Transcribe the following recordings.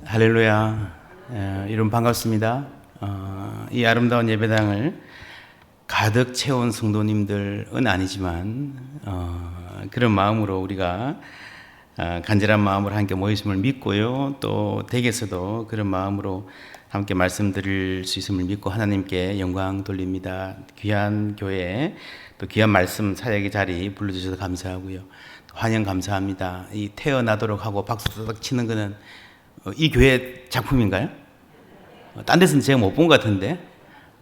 할렐루야. 여러분 반갑습니다. 이 아름다운 예배당을 가득 채운 성도님들은 아니지만 그런 마음으로 우리가 간절한 마음으로 함께 모였음을 믿고요. 또 댁에서도 그런 마음으로 함께 말씀드릴 수 있음을 믿고 하나님께 영광 돌립니다. 귀한 교회 또 귀한 말씀 사역의 자리 불러주셔서 감사하고요. 환영 감사합니다. 이 태어나도록 하고 박수 딱 치는 거는 이 교회 작품인가요? 딴 데서는 제가 못 본 것 같은데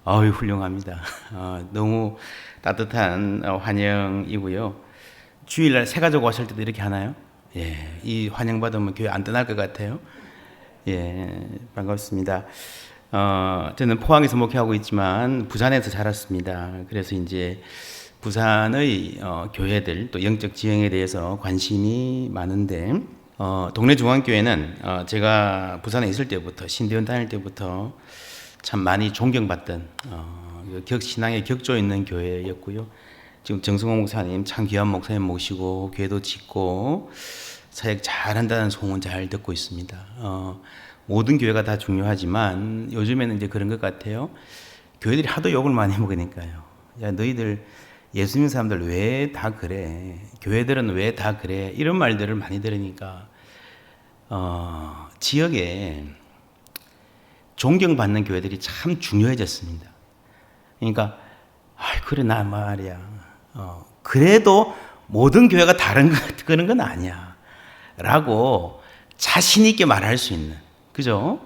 훌륭합니다. 너무 따뜻한 환영이고요. 주일날 새 가족 왔을 때도 이렇게 하나요? 예, 이 환영받으면 교회 안 떠날 것 같아요. 예, 반갑습니다. 저는 포항에서 목회하고 있지만 부산에서 자랐습니다. 그래서 이제 부산의 교회들 또 영적 지형에 대해서 관심이 많은데 동네 중앙교회는 제가 부산에 있을 때부터 신대원 다닐 때부터 참 많이 존경받던 신앙의 격조 있는 교회였고요. 지금 정승호 목사님 참 귀한 목사님 모시고 교회도 짓고 사역 잘한다는 소문 잘 듣고 있습니다. 모든 교회가 다 중요하지만 요즘에는 이제 그런 것 같아요. 교회들이 하도 욕을 많이 먹으니까요. 야, 너희들 예수 믿는 사람들 왜 다 그래? 교회들은 왜 다 그래? 이런 말들을 많이 들으니까 지역에 존경받는 교회들이 참 중요해졌습니다. 그러니까 그래 나 말이야. 그래도 모든 교회가 다른 그런 건 아니야. 라고 자신 있게 말할 수 있는, 그죠?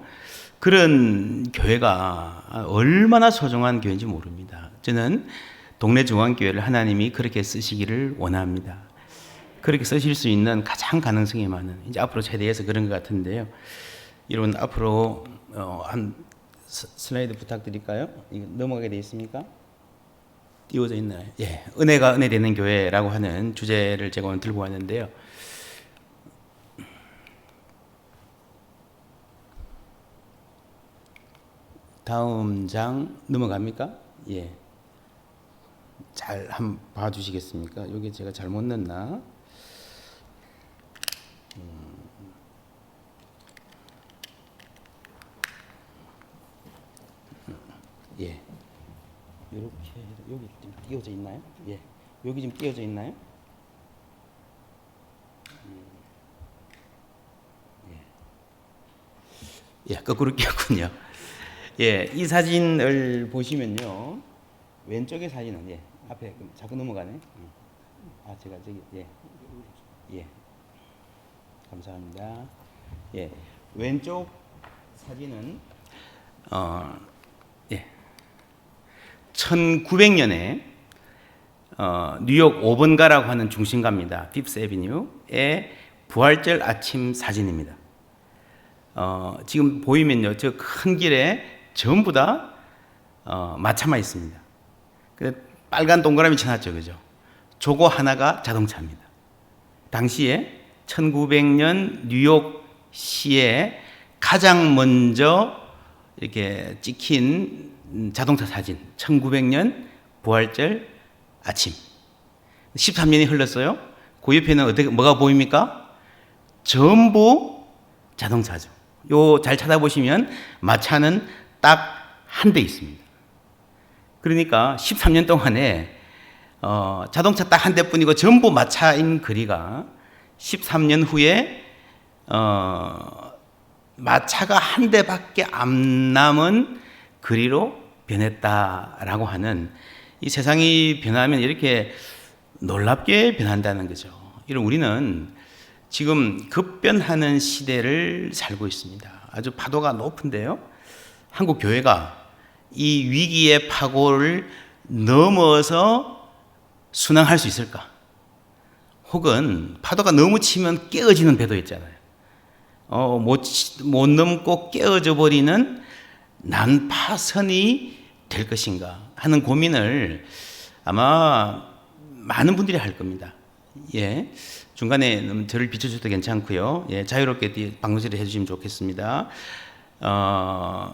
그런 교회가 얼마나 소중한 교회인지 모릅니다. 저는 동네 중앙교회를 하나님이 그렇게 쓰시기를 원합니다. 그렇게 쓰실 수 있는 가장 가능성이 많은, 이제 앞으로 세대에서 그런 것 같은데요. 여러분 앞으로 한 슬라이드 부탁드릴까요? 이거 넘어가게 돼 있습니까? 띄워져 있나요? 예, 은혜가 은혜 되는 교회라고 하는 주제를 제가 오늘 들고 왔는데요. 다음 장 넘어갑니까? 예. 잘 한번 봐주시겠습니까? 여기 제가 잘못 넣었나? 예. 이렇게 여기 좀 띄워져 있나요? 예. 여기 좀 띄워져 있나요? 예. 거꾸로 끼었군요. 예, 이 사진을 보시면요. 왼쪽의 사진은 앞에 자꾸 넘어가네. 제가 저기 예. 감사합니다. 예. 왼쪽 사진은 1900년에 뉴욕 5번가라고 하는 중심가입니다. 핍스 애비뉴의 부활절 아침 사진입니다. 지금 보이면요, 저 큰 길에 전부 다 마차만 있습니다. 빨간 동그라미 쳐놨죠, 그죠? 저거 하나가 자동차입니다. 당시에 1900년 뉴욕시에 가장 먼저 이렇게 찍힌 자동차 사진, 1900년 부활절 아침. 13년이 흘렀어요. 그 옆에는 뭐가 보입니까? 전부 자동차죠. 요 잘 찾아보시면 마차는 딱 한 대 있습니다. 그러니까 13년 동안에 자동차 딱 한 대뿐이고 전부 마차인 거리가 13년 후에 마차가 한 대밖에 안 남은 거리로 변했다라고 하는, 이 세상이 변하면 이렇게 놀랍게 변한다는 거죠. 우리는 지금 급변하는 시대를 살고 있습니다. 아주 파도가 높은데요. 한국 교회가 이 위기의 파고를 넘어서 순항할 수 있을까? 혹은 파도가 너무 치면 깨어지는 배도 있잖아요. 못 넘고 깨어져 버리는 난파선이 될 것인가 하는 고민을 아마 많은 분들이 할 겁니다. 예. 중간에 저를 비춰주셔도 괜찮고요. 예, 자유롭게 방송실에 해주시면 좋겠습니다.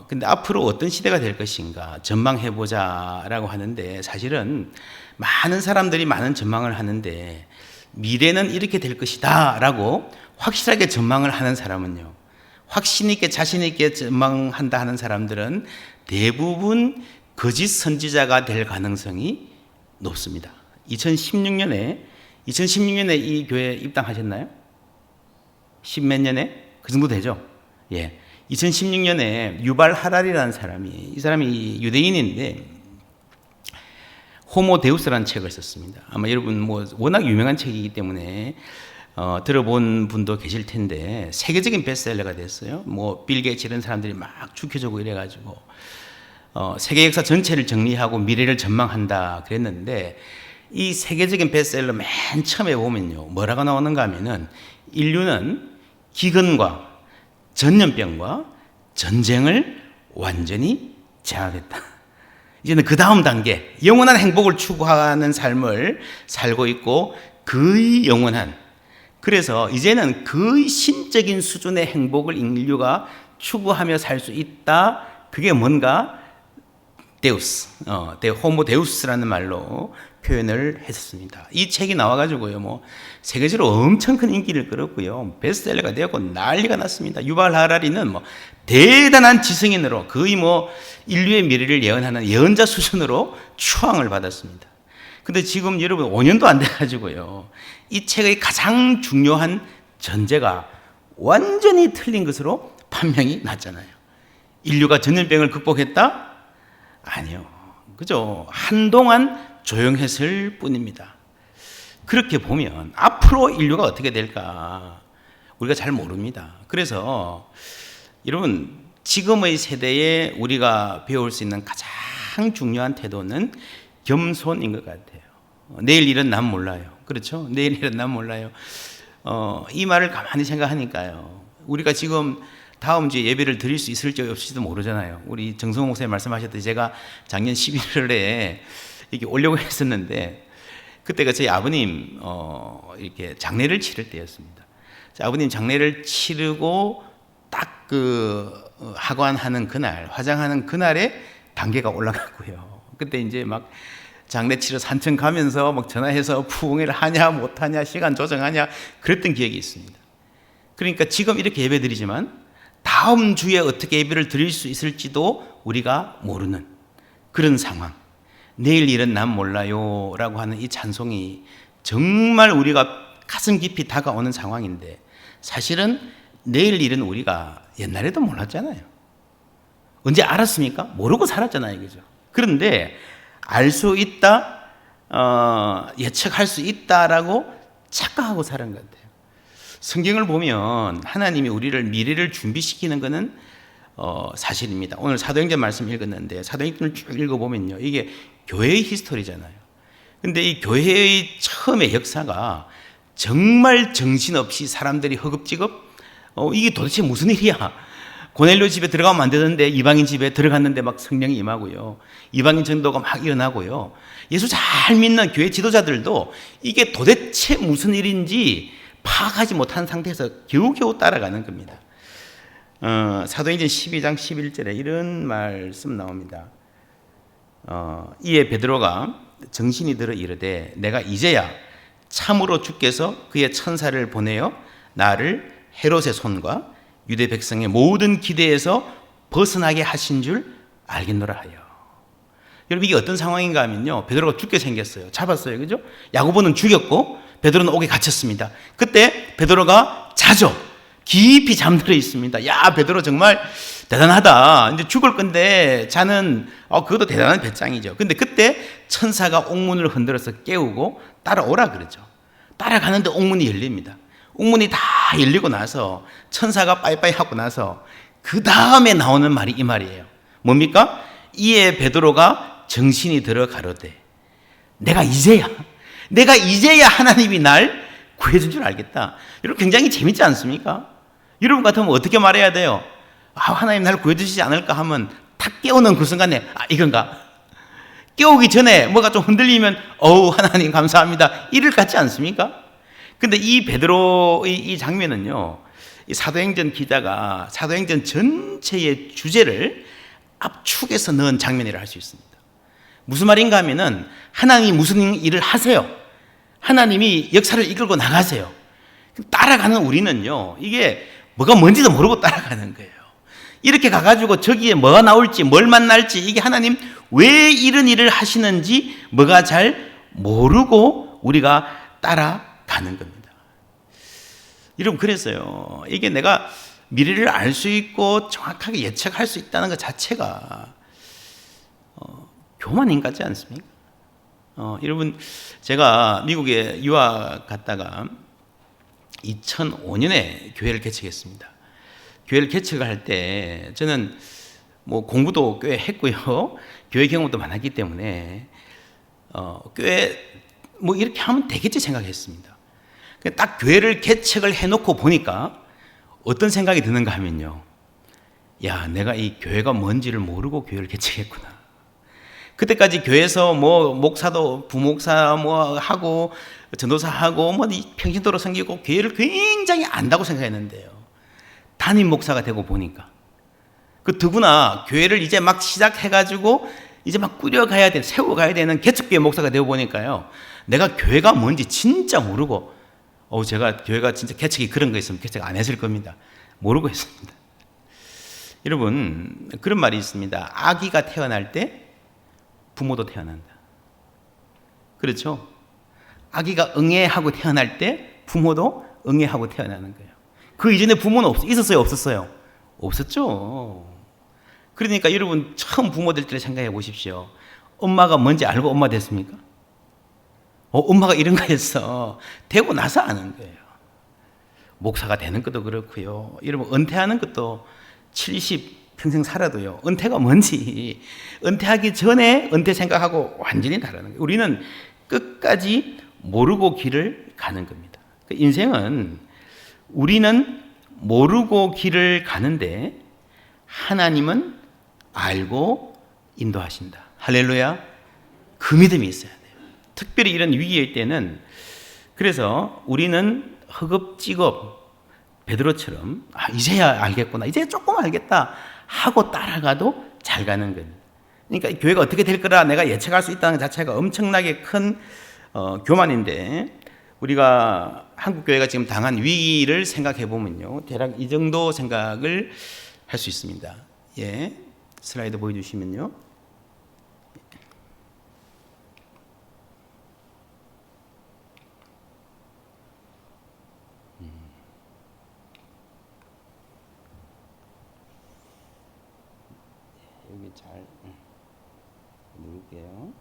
근데 앞으로 어떤 시대가 될 것인가 전망해보자라고 하는데, 사실은 많은 사람들이 많은 전망을 하는데 미래는 이렇게 될 것이다 라고 확실하게 전망을 하는 사람은요, 확신 있게 자신 있게 전망한다 하는 사람들은 대부분 거짓 선지자가 될 가능성이 높습니다. 2016년에 이 교회에 입당하셨나요? 10몇 년에? 그 정도 되죠? 예. 2016년에 유발 하랄이라는 이 사람이 유대인인데 호모 데우스라는 책을 썼습니다. 아마 여러분 워낙 유명한 책이기 때문에 들어본 분도 계실 텐데 세계적인 베스트셀러가 됐어요. 빌 게이츠 이런 사람들이 막 죽혀주고 이래가지고 세계 역사 전체를 정리하고 미래를 전망한다 그랬는데 이 세계적인 베스트셀러 맨 처음에 보면요 뭐라고 나오는가 하면은 인류는 기근과 전염병과 전쟁을 완전히 제압했다. 이제는 그 다음 단계 영원한 행복을 추구하는 삶을 살고 있고 거의 영원한, 그래서 이제는 거의 신적인 수준의 행복을 인류가 추구하며 살 수 있다. 그게 뭔가 데우스, 호모 데우스라는 말로 표현을 했었습니다. 이 책이 나와가지고요, 세계적으로 엄청 큰 인기를 끌었고요, 베스트셀러가 되었고 난리가 났습니다. 유발 하라리는 대단한 지성인으로 거의 인류의 미래를 예언하는 예언자 수준으로 추앙을 받았습니다. 근데 지금 여러분 5년도 안 돼가지고요, 이 책의 가장 중요한 전제가 완전히 틀린 것으로 판명이 났잖아요. 인류가 전염병을 극복했다? 아니요. 그죠? 한동안 조용했을 뿐입니다. 그렇게 보면 앞으로 인류가 어떻게 될까 우리가 잘 모릅니다. 그래서 여러분 지금의 세대에 우리가 배울 수 있는 가장 중요한 태도는 겸손인 것 같아요. 내일 일은 난 몰라요. 그렇죠? 내일 일은 난 몰라요. 이 말을 가만히 생각하니까요, 우리가 지금 다음 주에 예배를 드릴 수 있을지 없을지도 모르잖아요. 우리 정성호 목사님 말씀하셨듯이 제가 작년 11월에 이렇게 오려고 했었는데 그때가 저희 아버님 이렇게 장례를 치를 때였습니다. 아버님 장례를 치르고 딱 하관하는 그날, 화장하는 그날에 단계가 올라갔고요. 그때 이제 막 장례 치러 산청 가면서 막 전화해서 부흥회를 하냐 못하냐 시간 조정하냐 그랬던 기억이 있습니다. 그러니까 지금 이렇게 예배 드리지만 다음 주에 어떻게 예배를 드릴 수 있을지도 우리가 모르는 그런 상황. 내일 일은 난 몰라요 라고 하는 이 찬송이 정말 우리가 가슴 깊이 다가오는 상황인데, 사실은 내일 일은 우리가 옛날에도 몰랐잖아요. 언제 알았습니까? 모르고 살았잖아요. 그죠? 그런데 알 수 있다, 예측할 수 있다라고 착각하고 살은 것 같아요. 성경을 보면 하나님이 우리를 미래를 준비시키는 것은 사실입니다. 오늘 사도행전 말씀 읽었는데 사도행전을 쭉 읽어보면요, 이게 교회의 히스토리잖아요. 근데 이 교회의 처음의 역사가 정말 정신없이 사람들이 허겁지겁 이게 도대체 무슨 일이야, 고넬료 집에 들어가면 안 되는데 이방인 집에 들어갔는데 막 성령이 임하고요, 이방인 전도가 막 일어나고요, 예수 잘 믿는 교회 지도자들도 이게 도대체 무슨 일인지 파악하지 못한 상태에서 겨우겨우 따라가는 겁니다. 사도행전 12장 11절에 이런 말씀 나옵니다. 이에 베드로가 정신이 들어 이르되 내가 이제야 참으로 주께서 그의 천사를 보내어 나를 헤롯의 손과 유대 백성의 모든 기대에서 벗어나게 하신 줄 알겠노라 하여. 여러분 이게 어떤 상황인가 하면요, 베드로가 죽게 생겼어요. 잡았어요. 그죠? 야고보는 죽였고 베드로는 옥에 갇혔습니다. 그때 베드로가 자죠. 깊이 잠들어 있습니다. 야, 베드로 정말 대단하다. 이제 죽을 건데 자는 그것도 대단한 배짱이죠. 근데 그때 천사가 옥문을 흔들어서 깨우고 따라오라 그러죠. 따라가는데 옥문이 열립니다. 옥문이 다 열리고 나서 천사가 빠이빠이 하고 나서 그 다음에 나오는 말이 이 말이에요. 뭡니까? 이에 베드로가 정신이 들어 가로되 내가 이제야 하나님이 날 구해준 줄 알겠다. 여러분 굉장히 재밌지 않습니까? 여러분 같으면 어떻게 말해야 돼요? 하나님 날 구해주시지 않을까 하면 탁 깨우는 그 순간에 이건가? 깨우기 전에 뭐가 좀 흔들리면 하나님 감사합니다 이를 같지 않습니까? 근데 이 베드로의 이 장면은요, 이 사도행전 기자가 사도행전 전체의 주제를 압축해서 넣은 장면이라 할 수 있습니다. 무슨 말인가 하면은 하나님이 무슨 일을 하세요. 하나님이 역사를 이끌고 나가세요. 따라가는 우리는요, 이게 뭐가 뭔지도 모르고 따라가는 거예요. 이렇게 가가지고 저기에 뭐가 나올지 뭘 만날지 이게 하나님 왜 이런 일을 하시는지 뭐가 잘 모르고 우리가 따라가는 겁니다. 여러분 그랬어요. 이게 내가 미래를 알 수 있고 정확하게 예측할 수 있다는 것 자체가 교만인 같지 않습니까? 여러분 제가 미국에 유학 갔다가 2005년에 교회를 개척했습니다. 교회를 개척을 할 때 저는 뭐 공부도 꽤 했고요. 교회 경험도 많았기 때문에 교회 뭐 이렇게 하면 되겠지 생각했습니다. 딱 교회를 개척을 해놓고 보니까 어떤 생각이 드는가 하면요. 야, 내가 이 교회가 뭔지를 모르고 교회를 개척했구나. 그때까지 교회에서 뭐 목사도 부목사 뭐 하고 전도사 하고 뭐 평신도로 섬기고 교회를 굉장히 안다고 생각했는데요. 담임 목사가 되고 보니까 그 더구나 교회를 이제 막 시작해가지고 이제 막 꾸려가야 돼, 세워가야 되는 개척교회 목사가 되어 보니까요. 내가 교회가 뭔지 진짜 모르고 제가 교회가 진짜 개척이 그런 거 있으면 개척 안 했을 겁니다. 모르고 했습니다. 여러분 그런 말이 있습니다. 아기가 태어날 때 부모도 태어난다. 그렇죠? 아기가 응애하고 태어날 때 부모도 응애하고 태어나는 거예요. 그 이전에 부모는 있었어요? 없었어요? 없었죠. 그러니까 여러분 처음 부모 될 때를 생각해 보십시오. 엄마가 뭔지 알고 엄마 됐습니까? 엄마가 이런 거였어. 되고 나서 아는 거예요. 목사가 되는 것도 그렇고요. 여러분 은퇴하는 것도 70 평생 살아도요. 은퇴가 뭔지 은퇴하기 전에 은퇴 생각하고 완전히 다르는 거예요. 우리는 끝까지 모르고 길을 가는 겁니다. 인생은 우리는 모르고 길을 가는데 하나님은 알고 인도하신다. 할렐루야. 그 믿음이 있어야 돼요. 특별히 이런 위기일 때는 그래서 우리는 허겁지겁 베드로처럼 이제야 알겠구나. 이제 조금 알겠다 하고 따라가도 잘 가는 겁니다. 그러니까 교회가 어떻게 될 거라 내가 예측할 수 있다는 것 자체가 엄청나게 큰 교만인데 우리가 한국 교회가 지금 당한 위기를 생각해 보면요. 대략 이 정도 생각을 할 수 있습니다. 예. 슬라이드 보여주시면요. 여기 잘 누를게요.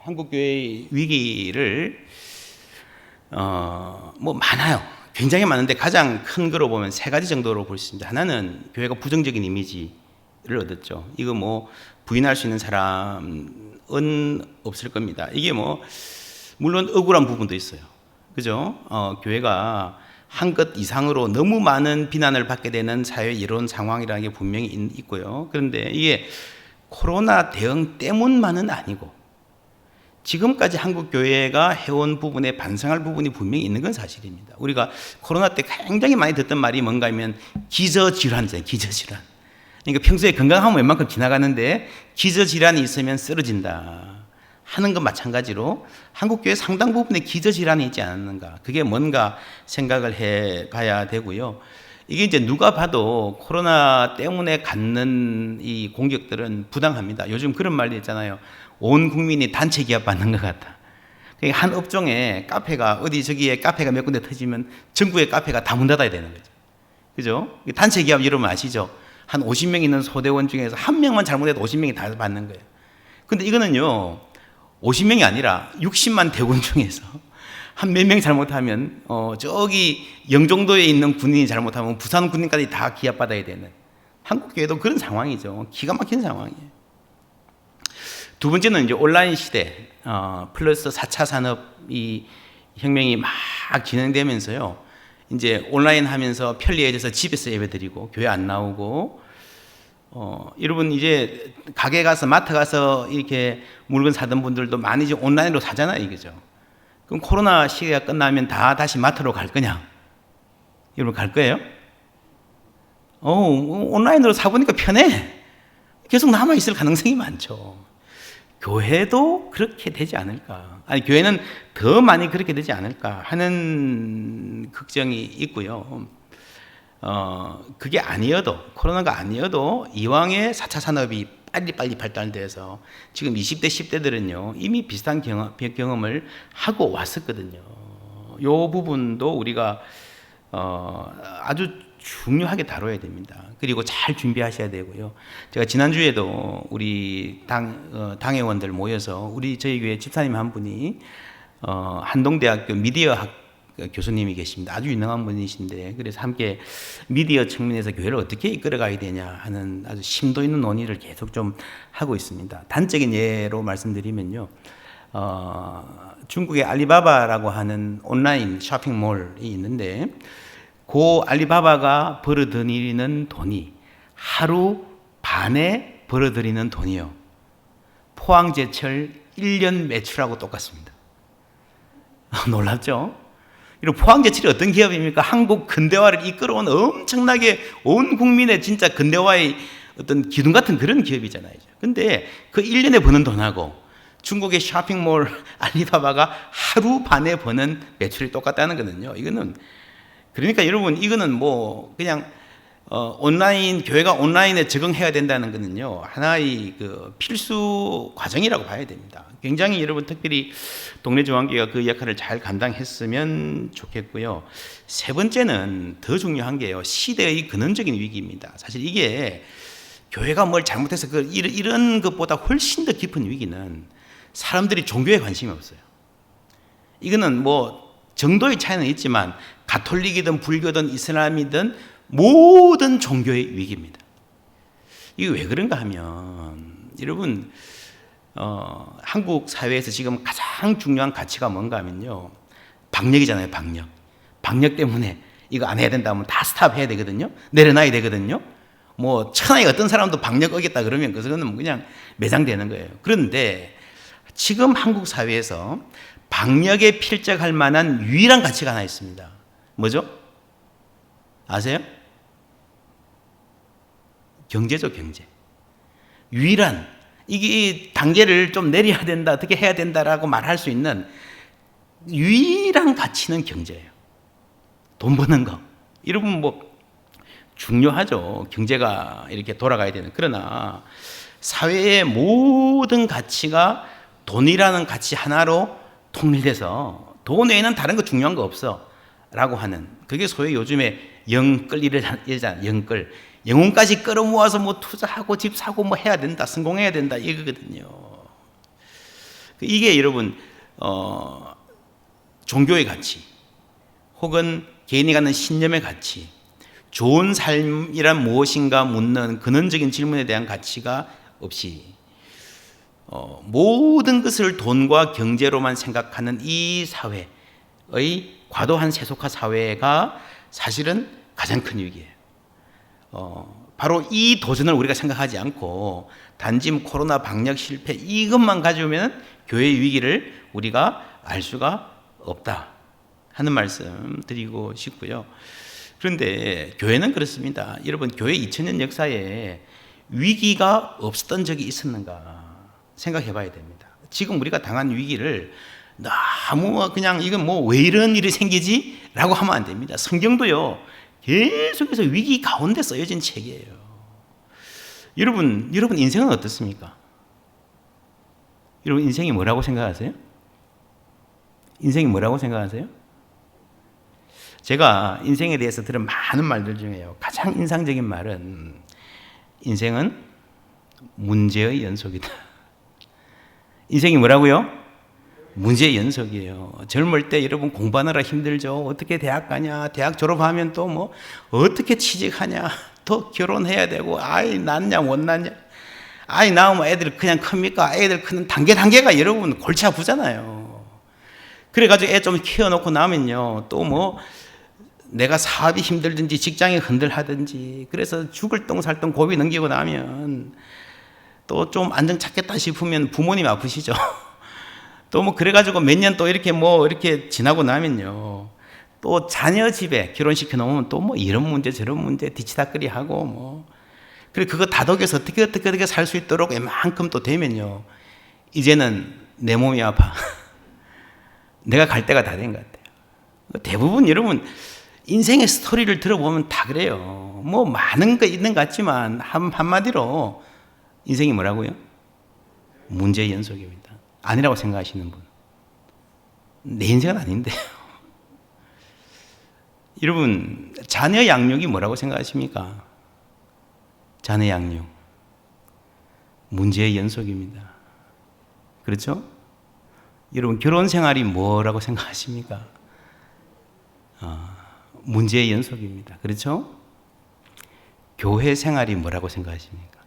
한국교회의 위기를 뭐 많아요. 굉장히 많은데 가장 큰 거로 보면 세 가지 정도로 볼 수 있습니다. 하나는 교회가 부정적인 이미지를 얻었죠. 이거 뭐 부인할 수 있는 사람은 없을 겁니다. 이게 뭐 물론 억울한 부분도 있어요. 그죠? 교회가 한 것 이상으로 너무 많은 비난을 받게 되는 사회 이런 상황이라는 게 분명히 있고요. 그런데 이게 코로나 대응 때문만은 아니고 지금까지 한국 교회가 해온 부분에 반성할 부분이 분명히 있는 건 사실입니다. 우리가 코로나 때 굉장히 많이 듣던 말이 뭔가 하면 기저질환이잖아요. 기저질환. 그러니까 평소에 건강하면 웬만큼 지나가는데 기저질환이 있으면 쓰러진다 하는 것 마찬가지로 한국 교회 상당 부분에 기저질환이 있지 않았는가. 그게 뭔가 생각을 해봐야 되고요. 이게 이제 누가 봐도 코로나 때문에 갖는 이 공격들은 부당합니다. 요즘 그런 말도 있잖아요. 온 국민이 단체 기합 받는 것 같다. 한 업종에 카페가 어디 저기에 카페가 몇 군데 터지면 전국의 카페가 다 문 닫아야 되는 거죠. 그죠? 단체 기합 여러분 아시죠? 한 50명 있는 소대원 중에서 한 명만 잘못해도 50명이 다 받는 거예요. 근데 이거는요, 50명이 아니라 60만 대군 중에서 한 몇 명 잘못하면 저기 영종도에 있는 군인이 잘못하면 부산 군인까지 다 기합 받아야 되는 한국 교회도 그런 상황이죠. 기가 막힌 상황이에요. 두 번째는 이제 온라인 시대 플러스 4차 산업 이 혁명이 막 진행되면서요. 이제 온라인 하면서 편리해져서 집에서 예배드리고 교회 안 나오고 여러분 이제 가게 가서 마트 가서 이렇게 물건 사던 분들도 많이 이제 온라인으로 사잖아요, 이거죠. 그럼 코로나 시기가 끝나면 다 다시 마트로 갈 거냐? 여러분 갈 거예요? 온라인으로 사보니까 편해. 계속 남아 있을 가능성이 많죠. 교회도 그렇게 되지 않을까? 아니, 교회는 더 많이 그렇게 되지 않을까 하는 걱정이 있고요. 그게 아니어도, 코로나가 아니어도 이왕에 4차 산업이 빨리빨리 발달돼서 지금 20대, 10대들은요, 이미 비슷한 경험을 하고 왔었거든요. 요 부분도 우리가 아주 중요하게 다뤄야 됩니다. 그리고 잘 준비하셔야 되고요. 제가 지난주에도 우리 당회원들 모여서 저희 교회 집사님 한 분이 한동대학교 미디어학 교수님이 계십니다. 아주 유명한 분이신데, 그래서 함께 미디어 측면에서 교회를 어떻게 이끌어가야 되냐 하는 아주 심도 있는 논의를 계속 좀 하고 있습니다. 단적인 예로 말씀드리면요, 중국의 알리바바라고 하는 온라인 쇼핑몰이 있는데, 그 알리바바가 벌어들이는 돈이 하루 반에 벌어들이는 돈이요, 포항제철 1년 매출하고 똑같습니다. 놀랍죠? 이런 포항제철이 어떤 기업입니까? 한국 근대화를 이끌어온 엄청나게 온 국민의 진짜 근대화의 어떤 기둥 같은 그런 기업이잖아요. 근데 그 1년에 버는 돈하고 중국의 쇼핑몰 알리바바가 하루 반에 버는 매출이 똑같다는 거는요. 이거는, 그러니까 여러분, 이거는 뭐 그냥 온라인, 교회가 온라인에 적응해야 된다는 거는요, 하나의 그 필수 과정이라고 봐야 됩니다. 굉장히 여러분, 특별히 동래중앙교회가 그 역할을 잘 감당했으면 좋겠고요. 세 번째는 더 중요한 게요, 시대의 근원적인 위기입니다. 사실 이게 교회가 뭘 잘못해서 이런 것보다 훨씬 더 깊은 위기는 사람들이 종교에 관심이 없어요. 이거는 뭐 정도의 차이는 있지만 가톨릭이든 불교든 이슬람이든 모든 종교의 위기입니다. 이게 왜 그런가 하면, 여러분, 한국 사회에서 지금 가장 중요한 가치가 뭔가 하면요, 방역이잖아요. 방역 때문에 이거 안 해야 된다 하면 다 스탑해야 되거든요. 내려놔야 되거든요. 뭐 천하에 어떤 사람도 방역 어겼다 그러면 그거는 그냥 매장되는 거예요. 그런데 지금 한국 사회에서 방역에 필적할 만한 유일한 가치가 하나 있습니다. 뭐죠? 아세요? 경제죠, 경제. 유일한, 이게 단계를 좀 내려야 된다, 어떻게 해야 된다라고 말할 수 있는 유일한 가치는 경제예요. 돈 버는 거. 여러분, 뭐 중요하죠. 경제가 이렇게 돌아가야 되는. 그러나 사회의 모든 가치가 돈이라는 가치 하나로 통일돼서 돈 외에는 다른 거 중요한 거 없어 라고 하는, 그게 소위 요즘에 영끌이잖아요. 영끌. 영혼까지 끌어모아서 뭐 투자하고 집 사고 뭐 해야 된다, 성공해야 된다, 이거거든요. 이게 여러분, 종교의 가치, 혹은 개인이 갖는 신념의 가치, 좋은 삶이란 무엇인가 묻는 근원적인 질문에 대한 가치가 없이 모든 것을 돈과 경제로만 생각하는 이 사회의 과도한 세속화 사회가 사실은 가장 큰 위기예요. 바로 이 도전을 우리가 생각하지 않고 단지 코로나 방역 실패 이것만 가져오면 교회의 위기를 우리가 알 수가 없다 하는 말씀 드리고 싶고요. 그런데 교회는 그렇습니다. 여러분, 교회 2000년 역사에 위기가 없었던 적이 있었는가 생각해 봐야 됩니다. 지금 우리가 당한 위기를 너무 그냥 이건 뭐 왜 이런 일이 생기지? 라고 하면 안 됩니다. 성경도요, 계속해서 위기 가운데 써여진 책이에요. 여러분 인생은 어떻습니까? 여러분 인생이 뭐라고 생각하세요? 인생이 뭐라고 생각하세요? 제가 인생에 대해서 들은 많은 말들 중에요, 가장 인상적인 말은 인생은 문제의 연속이다. 인생이 뭐라고요? 문제의 연속이에요. 젊을 때 여러분 공부하느라 힘들죠. 어떻게 대학 가냐, 대학 졸업하면 또 뭐 어떻게 취직하냐, 또 결혼해야 되고, 아이 낳냐 못 낳냐, 아이 낳으면 애들 그냥 큽니까? 애들 크는 단계가 여러분 골치 아프잖아요. 그래가지고 애 좀 키워놓고 나면요, 또 뭐 내가 사업이 힘들든지 직장이 흔들하든지, 그래서 죽을 똥살똥 고비 넘기고 나면 또 좀 안정 찾겠다 싶으면 부모님 아프시죠. 또 뭐 그래가지고 몇 년 또 이렇게 뭐 이렇게 지나고 나면요, 또 자녀 집에 결혼시켜 놓으면 또 뭐 이런 문제 저런 문제 뒤치다꺼리 하고 뭐, 그래 그거 다독여서 어떻게 살 수 있도록 웬만큼 또 되면요, 이제는 내 몸이 아파. 내가 갈 때가 다 된 것 같아요. 대부분 여러분 인생의 스토리를 들어보면 다 그래요. 뭐 많은 거 있는 것 같지만 한마디로 인생이 뭐라고요? 문제의 연속입니다. 아니라고 생각하시는 분. 내 인생은 아닌데요. 여러분 자녀 양육이 뭐라고 생각하십니까? 자녀 양육. 문제의 연속입니다. 그렇죠? 여러분 결혼 생활이 뭐라고 생각하십니까? 문제의 연속입니다. 그렇죠? 교회 생활이 뭐라고 생각하십니까?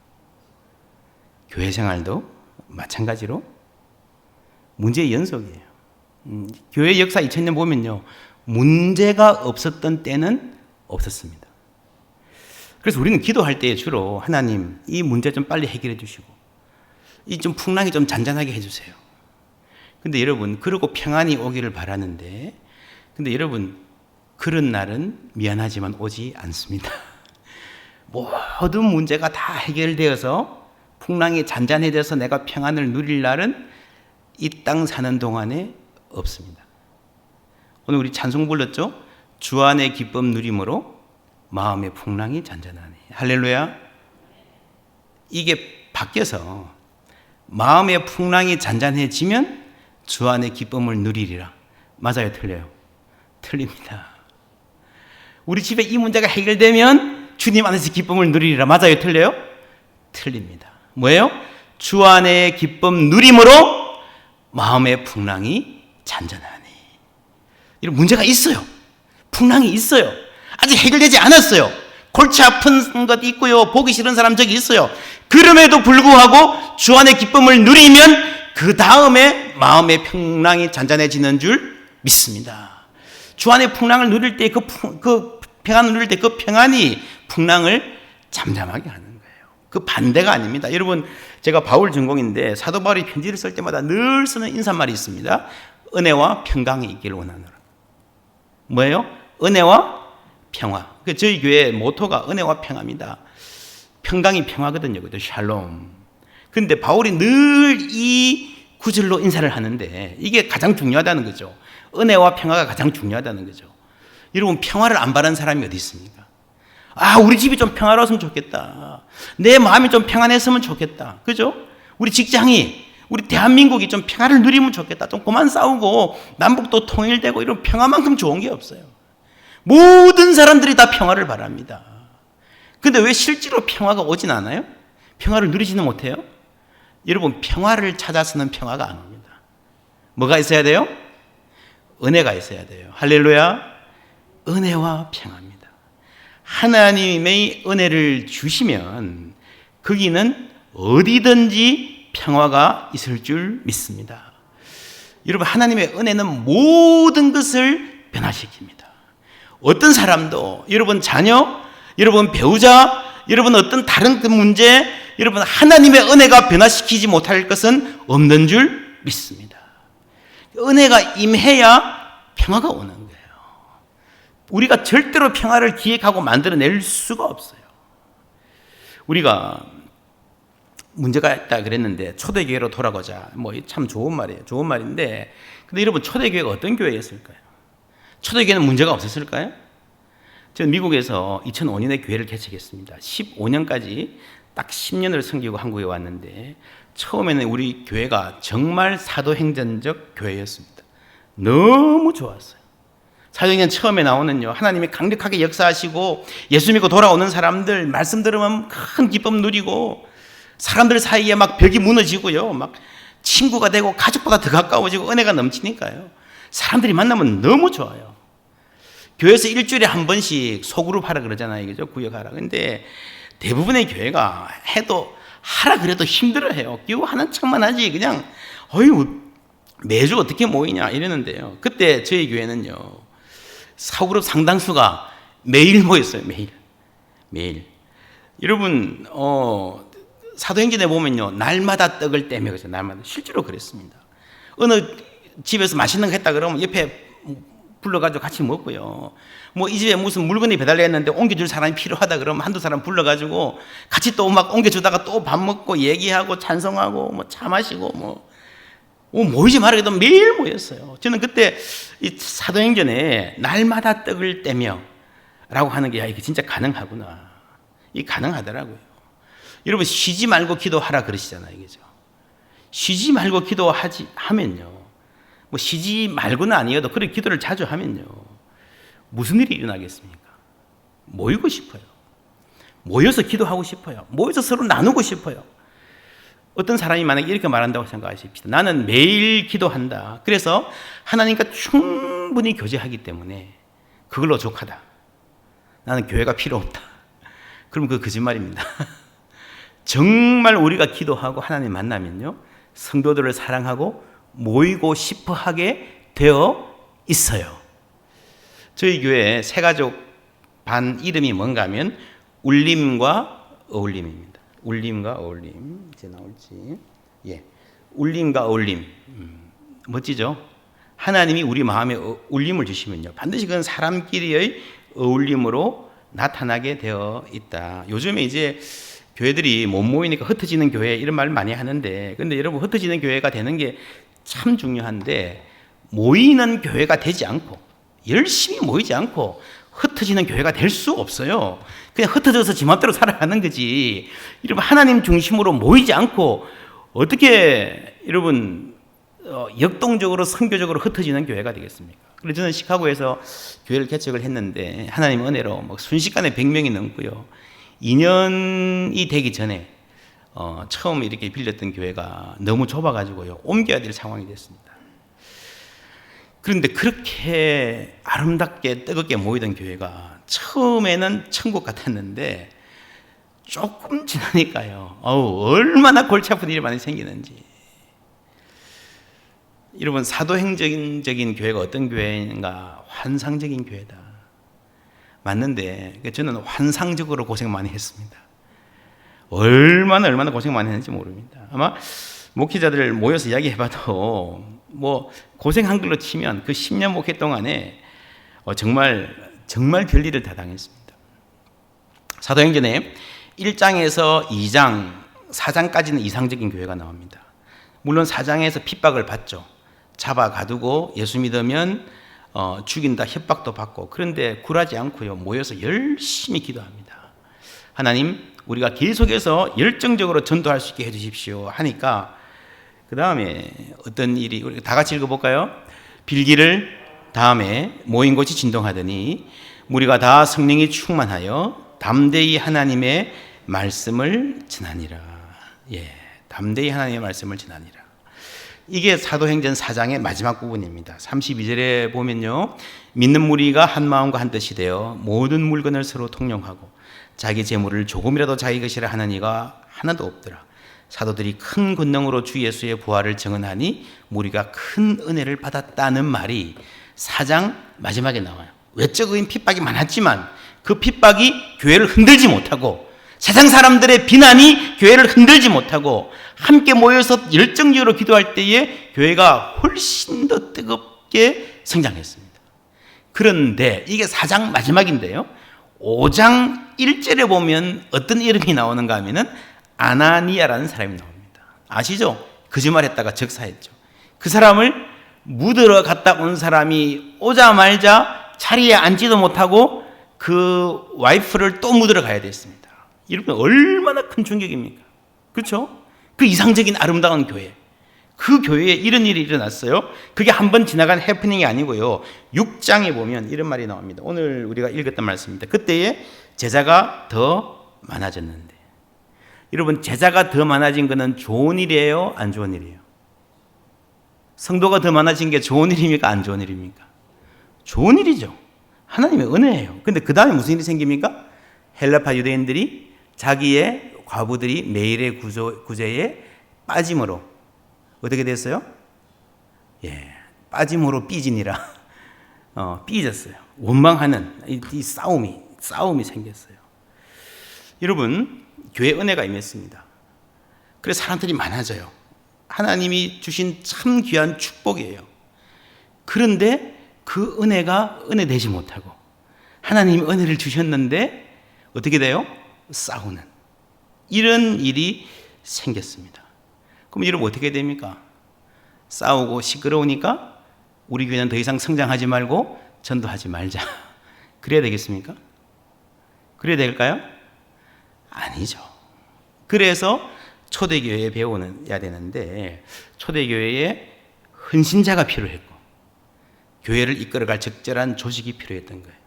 교회 생활도 마찬가지로 문제의 연속이에요. 교회 역사 2000년 보면요. 문제가 없었던 때는 없었습니다. 그래서 우리는 기도할 때 주로 하나님 이 문제 좀 빨리 해결해 주시고 이 좀 풍랑이 좀 잔잔하게 해주세요. 근데 여러분 그러고 평안이 오기를 바라는데 근데 여러분 그런 날은 미안하지만 오지 않습니다. 모든 문제가 다 해결되어서 풍랑이 잔잔해져서 내가 평안을 누릴 날은 이 땅 사는 동안에 없습니다. 오늘 우리 찬송 불렀죠? 주 안의 기쁨 누림으로 마음의 풍랑이 잔잔하네. 할렐루야. 이게 바뀌어서 마음의 풍랑이 잔잔해지면 주 안의 기쁨을 누리리라. 맞아요? 틀려요? 틀립니다. 우리 집에 이 문제가 해결되면 주님 안에서 기쁨을 누리리라. 맞아요? 틀려요? 틀립니다. 뭐예요? 주 안의 기쁨 누림으로 마음의 풍랑이 잔잔하니. 이런 문제가 있어요. 풍랑이 있어요. 아직 해결되지 않았어요. 골치 아픈 것 있고요. 보기 싫은 사람 저기 있어요. 그럼에도 불구하고 주 안의 기쁨을 누리면 그 다음에 마음의 평랑이 잔잔해지는 줄 믿습니다. 주 안의 풍랑을 누릴 때 그 평안을 누릴 때 그 평안이 풍랑을 잠잠하게 하는 거예요. 그 반대가 아닙니다. 여러분 제가 바울 전공인데 사도 바울이 편지를 쓸 때마다 늘 쓰는 인사말이 있습니다. 은혜와 평강이 있기를 원하노라. 뭐예요? 은혜와 평화. 저희 교회 모토가 은혜와 평화입니다. 평강이 평화거든요. 그죠? 샬롬. 그런데 바울이 늘 이 구절로 인사를 하는데 이게 가장 중요하다는 거죠. 은혜와 평화가 가장 중요하다는 거죠. 여러분 평화를 안 바라는 사람이 어디 있습니까? 우리 집이 좀 평화로웠으면 좋겠다. 내 마음이 좀 평안했으면 좋겠다. 그죠? 우리 직장이 우리 대한민국이 좀 평화를 누리면 좋겠다. 좀 그만 싸우고 남북도 통일되고 이런 평화만큼 좋은 게 없어요. 모든 사람들이 다 평화를 바랍니다. 근데 왜 실제로 평화가 오진 않아요? 평화를 누리지는 못해요? 여러분 평화를 찾아서는 평화가 안 옵니다. 뭐가 있어야 돼요? 은혜가 있어야 돼요. 할렐루야. 은혜와 평화입니다. 하나님의 은혜를 주시면 거기는 어디든지 평화가 있을 줄 믿습니다. 여러분 하나님의 은혜는 모든 것을 변화시킵니다. 어떤 사람도 여러분 자녀, 여러분 배우자, 여러분 어떤 다른 그 문제, 여러분 하나님의 은혜가 변화시키지 못할 것은 없는 줄 믿습니다. 은혜가 임해야 평화가 오는 거예요. 우리가 절대로 평화를 기획하고 만들어낼 수가 없어요. 우리가 문제가 있다 그랬는데 초대교회로 돌아가자. 뭐 참 좋은 말이에요. 좋은 말인데 근데 여러분 초대교회가 어떤 교회였을까요? 초대교회는 문제가 없었을까요? 저는 미국에서 2005년에 교회를 개척했습니다. 15년까지 딱 10년을 섬기고 한국에 왔는데 처음에는 우리 교회가 정말 사도행전적 교회였습니다. 너무 좋았어요. 사도행전 처음에 나오는요 하나님이 강력하게 역사하시고 예수 믿고 돌아오는 사람들 말씀 들으면 큰 기쁨 누리고 사람들 사이에 막 벽이 무너지고요 막 친구가 되고 가족보다 더 가까워지고 은혜가 넘치니까요 사람들이 만나면 너무 좋아요. 교회에서 일주일에 한 번씩 소그룹 하라 그러잖아요. 그죠? 구역하라. 근데 대부분의 교회가 해도 하라 그래도 힘들어해요. 끼고 하는 척만 하지 그냥 어휴 매주 어떻게 모이냐 이러는데요. 그때 저희 교회는요 소그룹 상당수가 매일 모였어요. 매일. 여러분 사도행전에 보면요 날마다 떡을 떼며 그죠? 날마다 실제로 그랬습니다. 어느 집에서 맛있는 거 했다 그러면 옆에 불러가지고 같이 먹고요. 뭐 이 집에 무슨 물건이 배달했는데 옮겨줄 사람이 필요하다 그러면 한두 사람 불러가지고 같이 또 막 옮겨주다가 또 밥 먹고 얘기하고 찬송하고 뭐 차 마시고 뭐 모이지 말아도 매일 모였어요. 저는 그때 이 사도행전에 날마다 떡을 떼며 라고 하는 게, 야, 이게 진짜 가능하구나. 이게 가능하더라고요. 여러분, 쉬지 말고 기도하라 그러시잖아요. 그죠? 쉬지 말고 하면요. 뭐 쉬지 말고는 아니어도 그렇게 기도를 자주 하면요. 무슨 일이 일어나겠습니까? 모이고 싶어요. 모여서 기도하고 싶어요. 모여서 서로 나누고 싶어요. 어떤 사람이 만약에 이렇게 말한다고 생각하십시다. 나는 매일 기도한다. 그래서 하나님과 충분히 교제하기 때문에 그걸로 족하다. 나는 교회가 필요 없다. 그럼 그거 거짓말입니다. 정말 우리가 기도하고 하나님 만나면요, 성도들을 사랑하고 모이고 싶어 하게 되어 있어요. 저희 교회 새가족 반 이름이 뭔가 하면 울림과 어울림입니다. 울림과 어울림. 이제 나올지. 예. 울림과 어울림. 멋지죠? 하나님이 우리 마음에 울림을 주시면요, 반드시 그건 사람끼리의 어울림으로 나타나게 되어 있다. 요즘에 이제 교회들이 못 모이니까 흩어지는 교회 이런 말 많이 하는데, 근데 여러분, 흩어지는 교회가 되는 게 참 중요한데, 모이는 교회가 되지 않고 열심히 모이지 않고 흩어지는 교회가 될 수 없어요. 그냥 흩어져서 지 맘대로 살아가는 거지. 여러분, 하나님 중심으로 모이지 않고 어떻게 여러분 역동적으로 선교적으로 흩어지는 교회가 되겠습니까? 그래서 저는 시카고에서 교회를 개척을 했는데 하나님 은혜로 순식간에 100명이 넘고요. 2년이 되기 전에 처음 이렇게 빌렸던 교회가 너무 좁아가지고요, 옮겨야 될 상황이 됐습니다. 그런데 그렇게 아름답게 뜨겁게 모이던 교회가 처음에는 천국 같았는데 조금 지나니까요, 얼마나 골치 아픈 일이 많이 생기는지. 여러분, 사도행적인 교회가 어떤 교회인가? 환상적인 교회다. 맞는데 저는 환상적으로 고생 많이 했습니다. 얼마나 고생 많이 했는지 모릅니다. 아마 목회자들 모여서 이야기해봐도 고생한 걸로 치면 그 10년 목회 동안에 정말 별일을 다 당했습니다. 사도행전에 1장에서 2장, 4장까지는 이상적인 교회가 나옵니다. 물론 4장에서 핍박을 받죠. 잡아 가두고 예수 믿으면 죽인다, 협박도 받고. 그런데 굴하지 않고요, 모여서 열심히 기도합니다. 하나님, 우리가 계속해서 열정적으로 전도할 수 있게 해주십시오 하니까, 그 다음에 어떤 일이, 우리 다 같이 읽어볼까요? 빌기를 다음에 모인 곳이 진동하더니 무리가 다 성령이 충만하여 담대히 하나님의 말씀을 전하니라. 예, 담대히 하나님의 말씀을 전하니라. 이게 사도행전 4장의 마지막 부분입니다. 32절에 보면요, 믿는 무리가 한 마음과 한 뜻이 되어 모든 물건을 서로 통용하고 자기 재물을 조금이라도 자기 것이라 하는 이가 하나도 없더라. 사도들이 큰 권능으로 주 예수의 부활을 증언하니 무리가 큰 은혜를 받았다는 말이 4장 마지막에 나와요. 외적인 핍박이 많았지만 그 핍박이 교회를 흔들지 못하고, 세상 사람들의 비난이 교회를 흔들지 못하고, 함께 모여서 열정적으로 기도할 때에 교회가 훨씬 더 뜨겁게 성장했습니다. 그런데 이게 4장 마지막인데요, 5장 1절에 보면 어떤 이름이 나오는가 하면은 아나니아라는 사람이 나옵니다. 아시죠? 거짓말했다가 적사했죠. 그 사람을 묻으러 갔다 온 사람이 오자마자 자리에 앉지도 못하고 그 와이프를 또 묻으러 가야 됐습니다. 여러분, 얼마나 큰 충격입니까? 그렇죠? 그 이상적인 아름다운 교회, 그 교회에 이런 일이 일어났어요. 그게 한 번 지나간 해프닝이 아니고요, 6장에 보면 이런 말이 나옵니다. 오늘 우리가 읽었던 말씀입니다. 그때에 제자가 더 많아졌는데, 여러분, 제자가 더 많아진 것은 좋은 일이에요, 안 좋은 일이에요? 성도가 더 많아진 게 좋은 일입니까, 안 좋은 일입니까? 좋은 일이죠. 하나님의 은혜예요. 근데 그 다음에 무슨 일이 생깁니까? 헬라파 유대인들이 자기의 과부들이 매일의 구제에 빠짐으로 어떻게 됐어요? 예, 빠짐으로 삐지니라. 삐졌어요. 원망하는 이 싸움이 생겼어요. 여러분, 교회 은혜가 임했습니다. 그래서 사람들이 많아져요. 하나님이 주신 참 귀한 축복이에요. 그런데 그 은혜가 은혜 되지 못하고, 하나님이 은혜를 주셨는데 어떻게 돼요? 싸우는 이런 일이 생겼습니다. 그럼 여러분, 어떻게 됩니까? 싸우고 시끄러우니까 우리 교회는 더 이상 성장하지 말고 전도하지 말자. 그래야 되겠습니까? 그래야 될까요? 아니죠. 그래서 초대교회에 배워야 되는데 초대교회에 헌신자가 필요했고 교회를 이끌어갈 적절한 조직이 필요했던 거예요.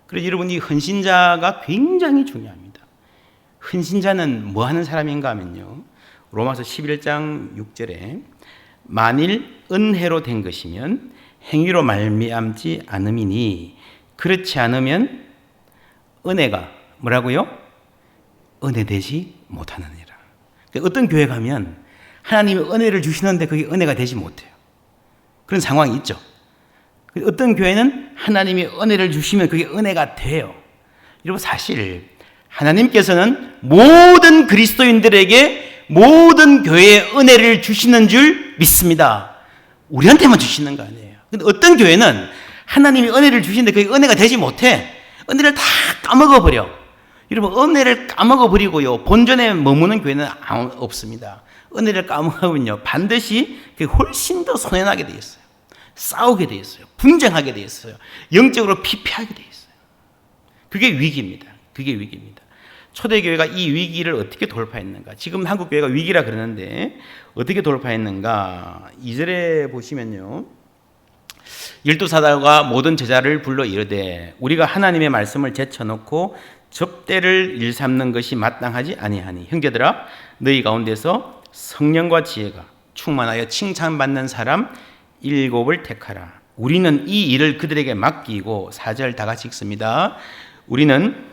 그래서 여러분, 이 헌신자가 굉장히 중요합니다. 헌신자는 뭐 하는 사람인가 하면요, 로마서 11장 6절에 만일 은혜로 된 것이면 행위로 말미암지 않음이니 그렇지 않으면 은혜가 뭐라고요? 은혜되지 못하느니라. 어떤 교회 가면 하나님이 은혜를 주시는데 그게 은혜가 되지 못해요. 그런 상황이 있죠. 어떤 교회는 하나님이 은혜를 주시면 그게 은혜가 돼요. 여러분, 사실 하나님께서는 모든 그리스도인들에게 모든 교회에 은혜를 주시는 줄 믿습니다. 우리한테만 주시는 거 아니에요. 근데 어떤 교회는 하나님이 은혜를 주시는데 그게 은혜가 되지 못해. 은혜를 다 까먹어버려. 여러분, 은혜를 까먹어버리고요, 본전에 머무는 교회는 없습니다. 은혜를 까먹으면요, 반드시 그게 훨씬 더 손해나게 돼 있어요. 싸우게 돼 있어요. 분쟁하게 돼 있어요. 영적으로 피폐하게 돼 있어요. 그게 위기입니다. 그게 위기입니다. 초대교회가 이 위기를 어떻게 돌파했는가? 지금 한국교회가 위기라 그러는데 어떻게 돌파했는가? 2절에 보시면요, 열두 사도가 모든 제자를 불러 이르되 우리가 하나님의 말씀을 제쳐놓고 접대를 일삼는 것이 마땅하지 아니하니 형제들아, 너희 가운데서 성령과 지혜가 충만하여 칭찬받는 사람 7을 택하라. 우리는 이 일을 그들에게 맡기고, 4절 다 같이 읽습니다. 우리는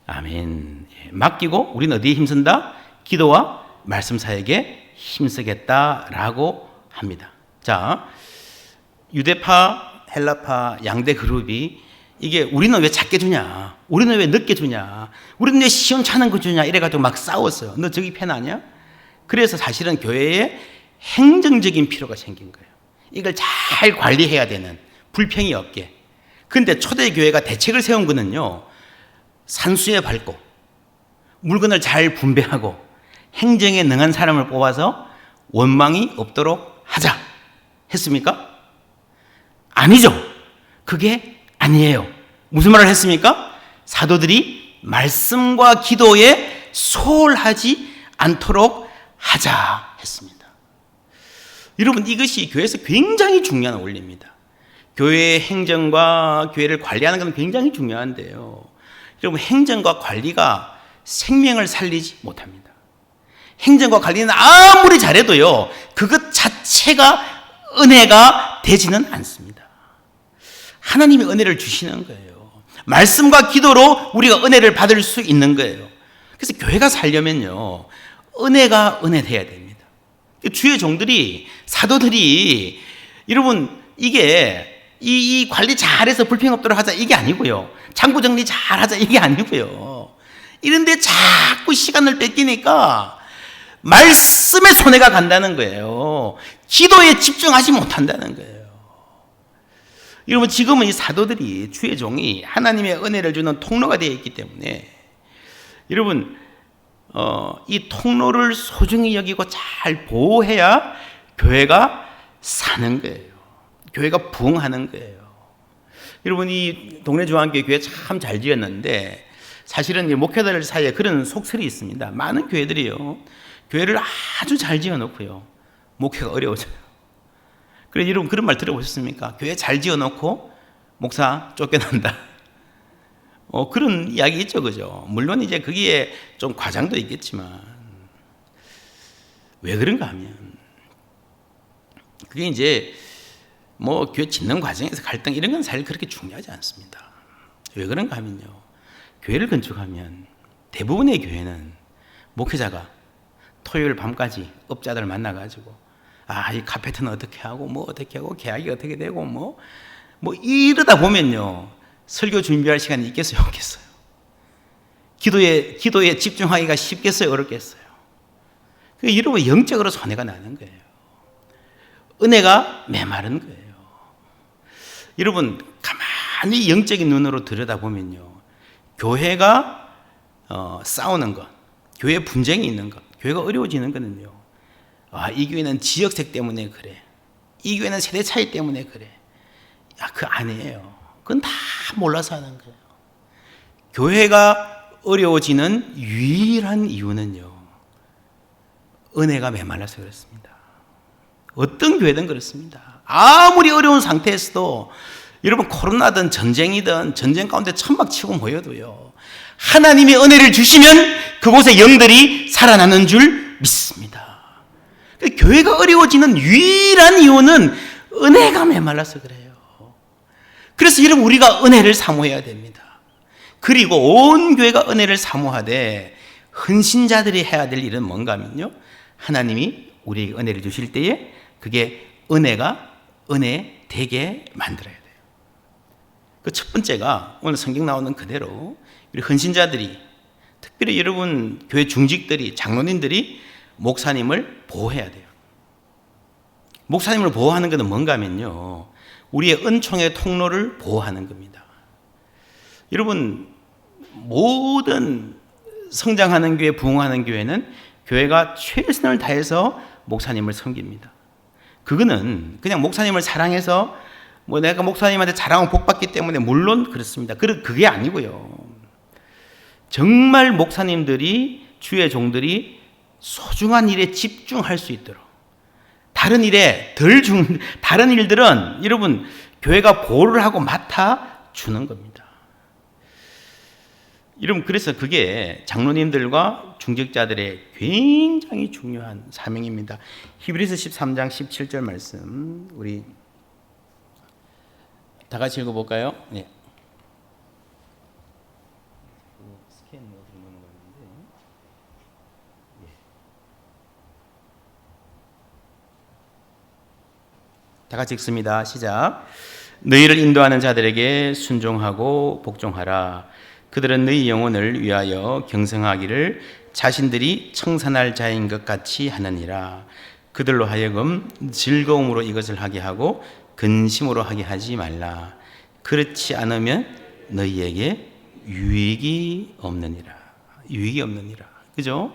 아멘. 맡기고 우리는 어디에 힘쓴다? 기도와 말씀 사역에 힘쓰겠다라고 합니다. 자, 유대파, 헬라파 양대 그룹이 이게 우리는 왜 작게 주냐? 우리는 왜 늦게 주냐? 우리는 왜 시원찮은 거 주냐? 이래가지고 막 싸웠어요. 너 저기 편 아니야? 그래서 사실은 교회에 행정적인 필요가 생긴 거예요. 이걸 잘 관리해야 되는, 불평이 없게. 근데 초대교회가 대책을 세운 거는요, 산수에 밟고 물건을 잘 분배하고 행정에 능한 사람을 뽑아서 원망이 없도록 하자 했습니까? 아니죠. 그게 아니에요. 무슨 말을 했습니까? 사도들이 말씀과 기도에 소홀하지 않도록 하자 했습니다. 여러분, 이것이 교회에서 굉장히 중요한 원리입니다. 교회의 행정과 교회를 관리하는 것은 굉장히 중요한데요, 여러분, 행정과 관리가 생명을 살리지 못합니다. 행정과 관리는 아무리 잘해도요, 그것 자체가 은혜가 되지는 않습니다. 하나님이 은혜를 주시는 거예요. 말씀과 기도로 우리가 은혜를 받을 수 있는 거예요. 그래서 교회가 살려면요, 은혜가 은혜돼야 됩니다. 주의 종들이, 사도들이, 여러분, 이게 이 관리 잘해서 불평 없도록 하자 이게 아니고요, 창고 정리 잘하자 이게 아니고요, 이런데 자꾸 시간을 뺏기니까 말씀에 손해가 간다는 거예요. 기도에 집중하지 못한다는 거예요. 여러분, 지금은 이 사도들이, 주의 종이 하나님의 은혜를 주는 통로가 되어 있기 때문에 여러분, 이 통로를 소중히 여기고 잘 보호해야 교회가 사는 거예요. 교회가 부흥하는 거예요. 여러분, 이 동네 중앙교회 교회 참 잘 지었는데 사실은 목회자들 사이에 그런 속설이 있습니다. 많은 교회들이요, 교회를 아주 잘 지어놓고요, 목회가 어려워져요. 그래서 여러분, 그런 말 들어보셨습니까? 교회 잘 지어놓고 목사 쫓겨난다. 그런 이야기 있죠, 그죠? 물론 이제 거기에 좀 과장도 있겠지만, 왜 그런가 하면, 그게 이제 뭐 교회 짓는 과정에서 갈등 이런 건 사실 그렇게 중요하지 않습니다. 왜 그런가 하면요, 교회를 건축하면 대부분의 교회는 목회자가 토요일 밤까지 업자들 만나가지고, 이 카페트는 어떻게 하고, 뭐 어떻게 하고, 계약이 어떻게 되고, 뭐 이러다 보면요, 설교 준비할 시간이 있겠어요, 없겠어요? 기도에 집중하기가 쉽겠어요, 어렵겠어요? 여러분, 영적으로 손해가 나는 거예요. 은혜가 메마른 거예요. 여러분, 가만히 영적인 눈으로 들여다보면요, 교회가 싸우는 것, 교회 분쟁이 있는 것, 교회가 어려워지는 거는요. 이 교회는 지역색 때문에 그래. 이 교회는 세대 차이 때문에 그래. 그 아니에요. 그건 다 몰라서 하는 거예요. 교회가 어려워지는 유일한 이유는요, 은혜가 메말라서 그렇습니다. 어떤 교회든 그렇습니다. 아무리 어려운 상태에서도 여러분 코로나든 전쟁이든 전쟁 가운데 천막 치고 모여도요, 하나님이 은혜를 주시면 그곳에 영들이 살아나는 줄 믿습니다. 교회가 어려워지는 유일한 이유는 은혜가 메말라서 그래요. 그래서 여러분 우리가 은혜를 사모해야 됩니다. 그리고 온 교회가 은혜를 사모하되 헌신자들이 해야 될 일은 뭔가 하면요, 하나님이 우리에게 은혜를 주실 때에 그게 은혜가 은혜 되게 만들어야 돼요. 그 첫 번째가 오늘 성경 나오는 그대로 우리 헌신자들이, 특별히 여러분 교회 중직들이, 장로님들이 목사님을 보호해야 돼요. 목사님을 보호하는 것은 뭔가 하면요, 우리의 은총의 통로를 보호하는 겁니다. 여러분, 모든 성장하는 교회, 부흥하는 교회는 교회가 최선을 다해서 목사님을 섬깁니다. 그거는 그냥 목사님을 사랑해서 내가 목사님한테 자랑하고 복받기 때문에, 물론 그렇습니다. 그게 아니고요. 정말 목사님들이, 주의 종들이 소중한 일에 집중할 수 있도록, 다른 일들은 여러분 교회가 보호를 하고 맡아주는 겁니다. 여러분, 그래서 그게 장로님들과 중직자들의 굉장히 중요한 사명입니다. 히브리서 13장 17절 말씀 우리 다 같이 읽어볼까요? 네. 다 같이 읽습니다. 시작. 너희를 인도하는 자들에게 순종하고 복종하라. 그들은 너희 영혼을 위하여 경성하기를 자신들이 청산할 자인 것 같이 하느니라. 그들로 하여금 즐거움으로 이것을 하게 하고 근심으로 하게 하지 말라. 그렇지 않으면 너희에게 유익이 없느니라. 유익이 없느니라. 그죠?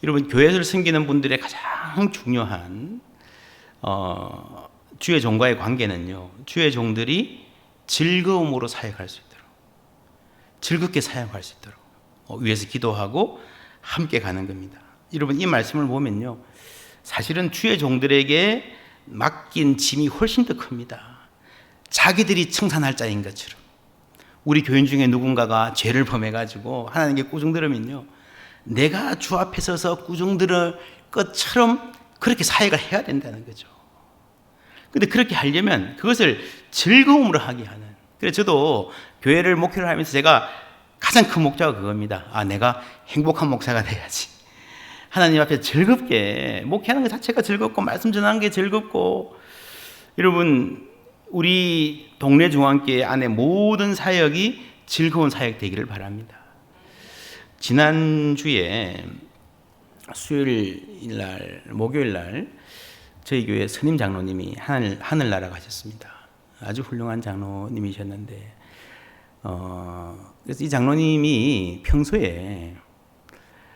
여러분, 교회를 섬기는 분들의 가장 중요한 주의 종과의 관계는요, 주의 종들이 즐거움으로 사역할 수 있도록, 즐겁게 사역할 수 있도록 위해서 기도하고 함께 가는 겁니다. 여러분, 이 말씀을 보면요, 사실은 주의 종들에게 맡긴 짐이 훨씬 더 큽니다. 자기들이 청산할 자인 것처럼. 우리 교인 중에 누군가가 죄를 범해가지고 하나님께 꾸중 들으면요, 내가 주 앞에 서서 꾸중 들을 것처럼 그렇게 사역을 해야 된다는 거죠. 근데 그렇게 하려면 그것을 즐거움으로 하게 하는. 그래서 저도 교회를 목회를 하면서 제가 가장 큰 목표가 그겁니다. 내가 행복한 목사가 돼야지. 하나님 앞에 즐겁게 목회하는 것 자체가 즐겁고, 말씀 전하는 게 즐겁고. 여러분, 우리 동네 중앙교회 안에 모든 사역이 즐거운 사역 되기를 바랍니다. 지난주에 수요일 날, 목요일 날 저희 교회 선임 장로님이 하늘나라 가셨습니다. 아주 훌륭한 장로님이셨는데, 그래서 이 장로님이 평소에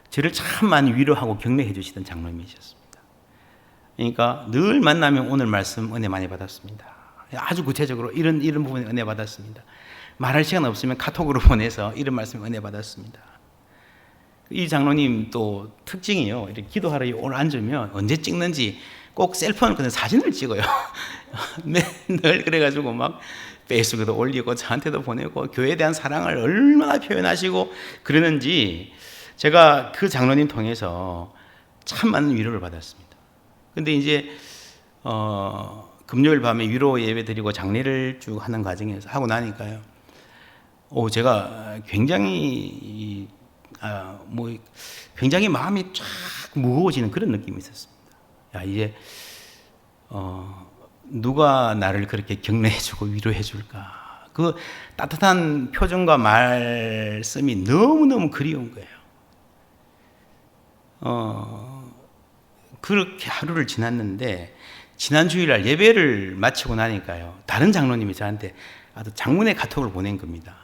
저를 참 많이 위로하고 격려해 주시던 장로님이셨습니다. 그러니까 늘 만나면 오늘 말씀 은혜 많이 받았습니다. 아주 구체적으로 이런 부분에 은혜 받았습니다. 말할 시간 없으면 카톡으로 보내서 이런 말씀 은혜 받았습니다. 이 장로님 또 특징이요, 이렇게 기도하러 오늘 앉으면 언제 찍는지 꼭 셀폰을 그냥 사진을 찍어요. 늘 그래가지고 막 페이스북에도 올리고 저한테도 보내고 교회에 대한 사랑을 얼마나 표현하시고 그러는지 제가 그 장로님 통해서 참 많은 위로를 받았습니다. 근데 이제 금요일 밤에 위로 예배 드리고 장례를 쭉 하는 과정에서 하고 나니까요, 제가 굉장히 굉장히 마음이 쫙 무거워지는 그런 느낌이 있었습니다. 이제 누가 나를 그렇게 격려해주고 위로해줄까? 그 따뜻한 표정과 말씀이 너무너무 그리운 거예요. 그렇게 하루를 지났는데, 지난 주일날 예배를 마치고 나니까요, 다른 장로님이 저한테 아주 장문의 카톡을 보낸 겁니다.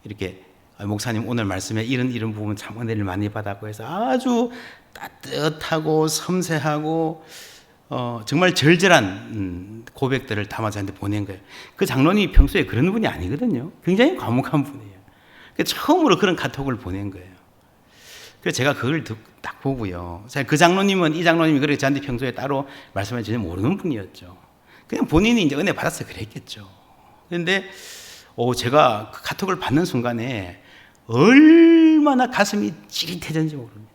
이렇게 목사님 오늘 말씀에 이런 부분 참 은혜를 많이 받았고 해서 아주 따뜻하고 섬세하고 정말 절절한 고백들을 담아 저한테 보낸 거예요. 그 장로님이 평소에 그런 분이 아니거든요. 굉장히 과묵한 분이에요. 처음으로 그런 카톡을 보낸 거예요. 그래서 제가 그걸 딱 보고요. 그 장로님은 이 장로님이 그렇게 저한테 평소에 따로 말씀을 전혀 모르는 분이었죠. 그냥 본인이 이제 은혜 받아서 그랬겠죠. 그런데 제가 그 카톡을 받는 순간에 얼마나 가슴이 찌릿해졌는지 모릅니다.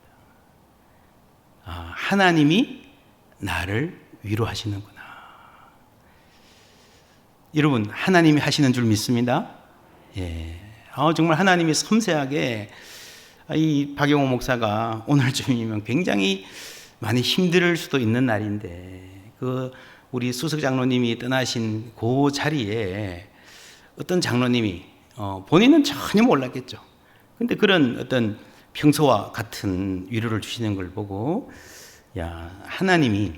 하나님이 나를 위로하시는구나. 여러분, 하나님이 하시는 줄 믿습니다. 예. 정말 하나님이 섬세하게 이 박영호 목사가 오늘쯤이면 굉장히 많이 힘들 수도 있는 날인데 우리 수석 장로님이 떠나신 그 자리에 어떤 장로님이 본인은 전혀 몰랐겠죠. 근데 그런 어떤 평소와 같은 위로를 주시는 걸 보고 하나님이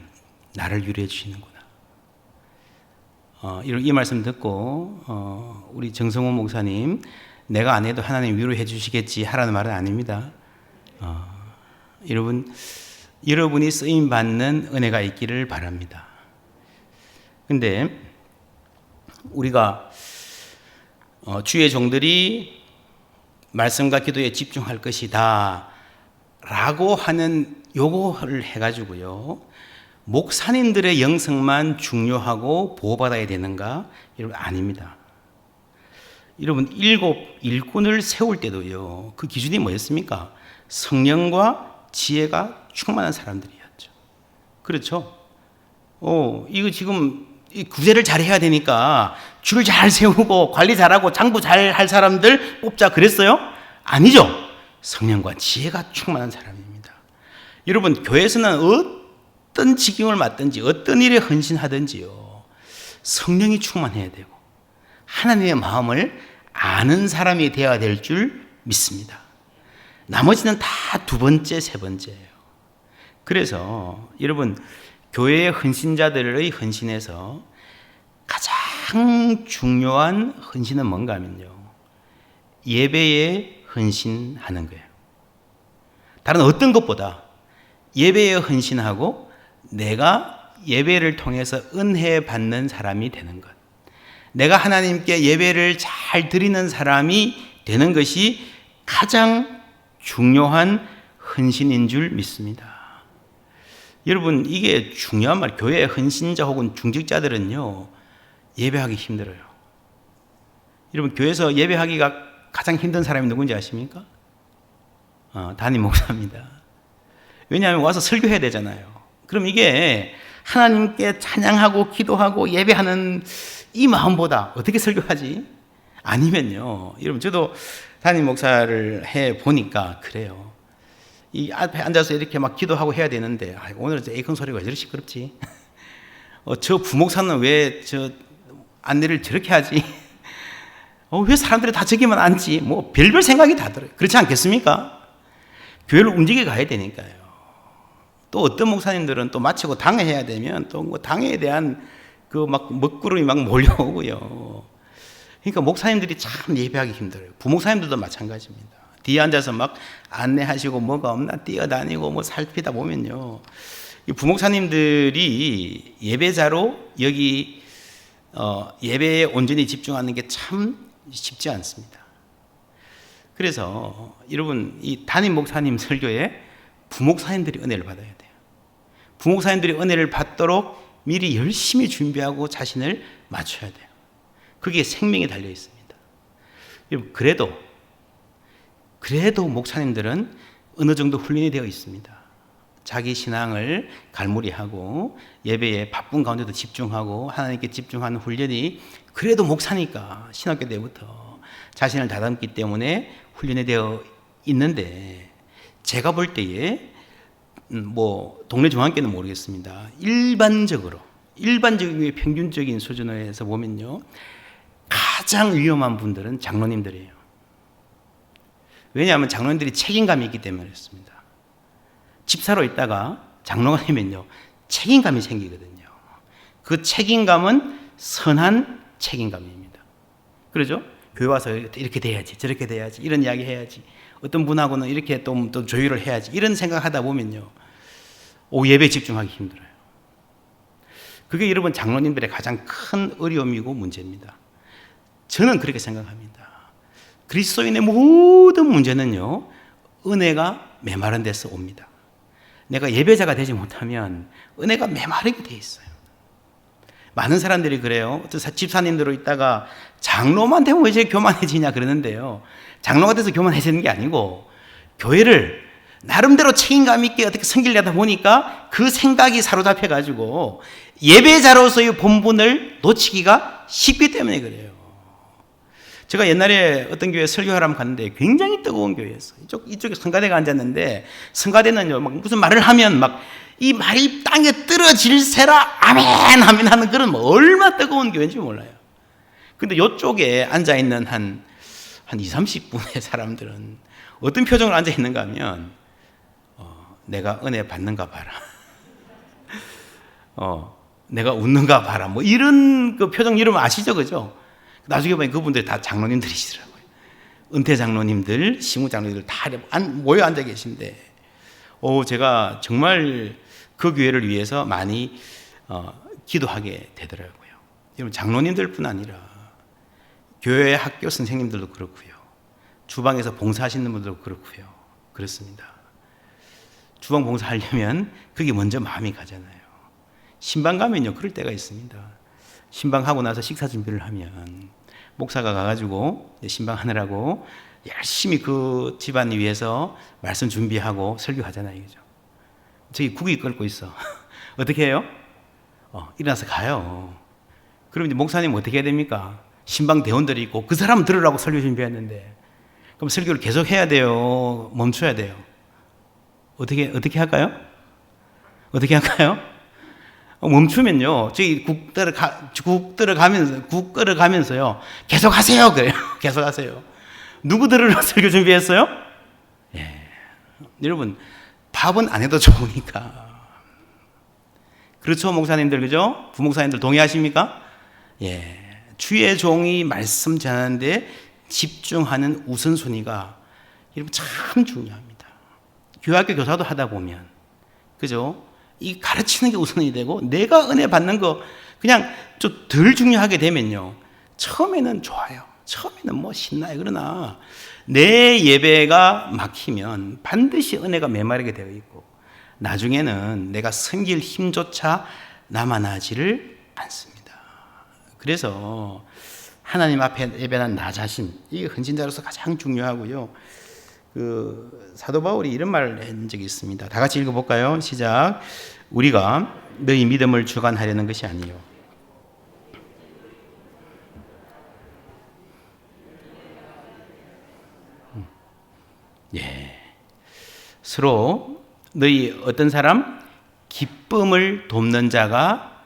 나를 위로해 주시는구나. 이 말씀 듣고 우리 정성호 목사님 내가 안 해도 하나님 위로해 주시겠지 하라는 말은 아닙니다. 여러분이 쓰임 받는 은혜가 있기를 바랍니다. 근데 우리가 주의 종들이 말씀과 기도에 집중할 것이다 라고 하는 요거를 해가지고요, 목사님들의 영성만 중요하고 보호받아야 되는가? 여러분, 아닙니다. 여러분, 7 일꾼을 세울 때도요, 그 기준이 뭐였습니까? 성령과 지혜가 충만한 사람들이었죠. 그렇죠? 이거 지금 구제를 잘 해야 되니까 줄 잘 세우고 관리 잘하고 장부 잘 할 사람들 뽑자 그랬어요? 아니죠. 성령과 지혜가 충만한 사람입니다. 여러분, 교회에서는 어떤 직임을 맡든지 어떤 일에 헌신하든지요, 성령이 충만해야 되고 하나님의 마음을 아는 사람이 되어야 될 줄 믿습니다. 나머지는 다 두 번째, 세 번째예요. 그래서 여러분, 교회의 헌신자들의 헌신에서 가장 중요한 헌신은 뭔가 하면요, 예배에 헌신하는 거예요. 다른 어떤 것보다 예배에 헌신하고 내가 예배를 통해서 은혜 받는 사람이 되는 것, 내가 하나님께 예배를 잘 드리는 사람이 되는 것이 가장 중요한 헌신인 줄 믿습니다. 여러분, 이게 중요한 말, 교회의 헌신자 혹은 중직자들은요, 예배하기 힘들어요. 여러분, 교회에서 예배하기가 가장 힘든 사람이 누군지 아십니까? 담임 목사입니다. 왜냐하면 와서 설교해야 되잖아요. 그럼 이게 하나님께 찬양하고 기도하고 예배하는 이 마음보다 어떻게 설교하지? 아니면요, 여러분, 저도 담임 목사를 해 보니까 그래요. 이 앞에 앉아서 이렇게 막 기도하고 해야 되는데, 오늘은 에이컨 소리가 왜 저렇게 시끄럽지? 저 부목사는 왜 저 안내를 저렇게 하지? 왜 사람들이 다 저기만 앉지? 뭐 별별 생각이 다 들어요. 그렇지 않겠습니까? 교회를 움직여 가야 되니까요. 또 어떤 목사님들은 또 마치고 당회해야 되면 또 뭐 당회에 대한 그 막 먹구름이 막 몰려오고요. 그러니까 목사님들이 참 예배하기 힘들어요. 부목사님들도 마찬가지입니다. 뒤에 앉아서 막 안내하시고 뭐가 없나 뛰어다니고 뭐 살피다 보면요, 이 부목사님들이 예배자로 여기 예배에 온전히 집중하는 게 참 쉽지 않습니다. 그래서 여러분, 이 담임 목사님 설교에 부목사님들이 은혜를 받아야 돼요. 부목사님들이 은혜를 받도록 미리 열심히 준비하고 자신을 맞춰야 돼요. 그게 생명이 달려 있습니다. 여러분, 그래도 목사님들은 어느 정도 훈련이 되어 있습니다. 자기 신앙을 갈무리하고 예배에 바쁜 가운데도 집중하고 하나님께 집중하는 훈련이, 그래도 목사니까 신학교 때부터 자신을 다듬기 때문에 훈련이 되어 있는데, 제가 볼 때에 뭐 동네 중앙교는 모르겠습니다. 일반적인 평균적인 수준에서 보면요, 가장 위험한 분들은 장로님들이에요. 왜냐하면 장로님들이 책임감이 있기 때문에 그렇습니다. 집사로 있다가 장로가 되면요, 책임감이 생기거든요. 그 책임감은 선한 책임감입니다. 그러죠? 교회 와서 이렇게 돼야지, 저렇게 돼야지, 이런 이야기 해야지, 어떤 분하고는 이렇게 또 조율을 해야지, 이런 생각하다 보면요, 예배에 집중하기 힘들어요. 그게 여러분 장로님들의 가장 큰 어려움이고 문제입니다. 저는 그렇게 생각합니다. 그리스도인의 모든 문제는요, 은혜가 메마른 데서 옵니다. 내가 예배자가 되지 못하면 은혜가 메마르게 돼 있어요. 많은 사람들이 그래요. 어떤 집사님들로 있다가 장로만 되면 왜 이제 교만해지냐 그러는데요. 장로가 돼서 교만해지는 게 아니고, 교회를 나름대로 책임감 있게 어떻게 섬기려다 보니까 그 생각이 사로잡혀가지고 예배자로서의 본분을 놓치기가 쉽기 때문에 그래요. 제가 옛날에 어떤 교회 설교하러 갔는데 굉장히 뜨거운 교회였어요. 이쪽에 성가대가 앉았는데, 성가대는요, 막 무슨 말을 하면 막 이 말이 땅에 떨어질세라 아멘 아멘 하는 그런 얼마나 뜨거운 교회인지 몰라요. 근데 이쪽에 앉아있는 한 20, 30분의 사람들은 어떤 표정으로 앉아있는가 하면, 내가 은혜 받는가 봐라. 내가 웃는가 봐라. 뭐 이런 그 표정 이러면 아시죠? 그죠? 나중에 보니 그분들이 다 장로님들이시더라고요. 은퇴 장로님들, 시무 장로님들 다 모여 앉아 계신데, 제가 정말 그 교회를 위해서 많이 기도하게 되더라고요. 여러분, 장로님들뿐 아니라 교회 학교 선생님들도 그렇고요. 주방에서 봉사하시는 분들도 그렇고요. 그렇습니다. 주방 봉사하려면 그게 먼저 마음이 가잖아요. 신방 가면요, 그럴 때가 있습니다. 신방하고 나서 식사 준비를 하면 목사가 가가지고 신방 하느라고 열심히 그 집안 위해서 말씀 준비하고 설교하잖아요. 그죠? 저기 국이 끓고 있어. 어떻게 해요? 일어나서 가요. 그럼 이제 목사님 어떻게 해야 됩니까? 신방 대원들이 있고 그 사람 들으라고 설교 준비했는데, 그럼 설교를 계속 해야 돼요? 멈춰야 돼요? 어떻게 할까요? 어떻게 할까요? 멈추면요, 저기 국 끓여가면서요, 계속 하세요. 그래요. 계속 하세요. 누구 들으러 설교 준비했어요? 예. 여러분, 밥은 안 해도 좋으니까. 그렇죠, 목사님들, 그죠? 부목사님들 동의하십니까? 예. 주의 종이 말씀 전하는데 집중하는 우선순위가 여러분 참 중요합니다. 교학교 교사도 하다 보면, 그죠? 이 가르치는 게 우선이 되고, 내가 은혜 받는 거 그냥 좀 덜 중요하게 되면요, 처음에는 좋아요. 처음에는 뭐 신나요. 그러나 내 예배가 막히면 반드시 은혜가 메마르게 되어 있고, 나중에는 내가 섬길 힘조차 남아나지를 않습니다. 그래서 하나님 앞에 예배는 나 자신, 이게 헌신자로서 가장 중요하고요. 사도 바울이 이런 말을 한 적이 있습니다. 다 같이 읽어볼까요? 시작. 우리가 너희 믿음을 주관하려는 것이 아니요, 서로 너희 어떤 사람? 기쁨을 돕는 자가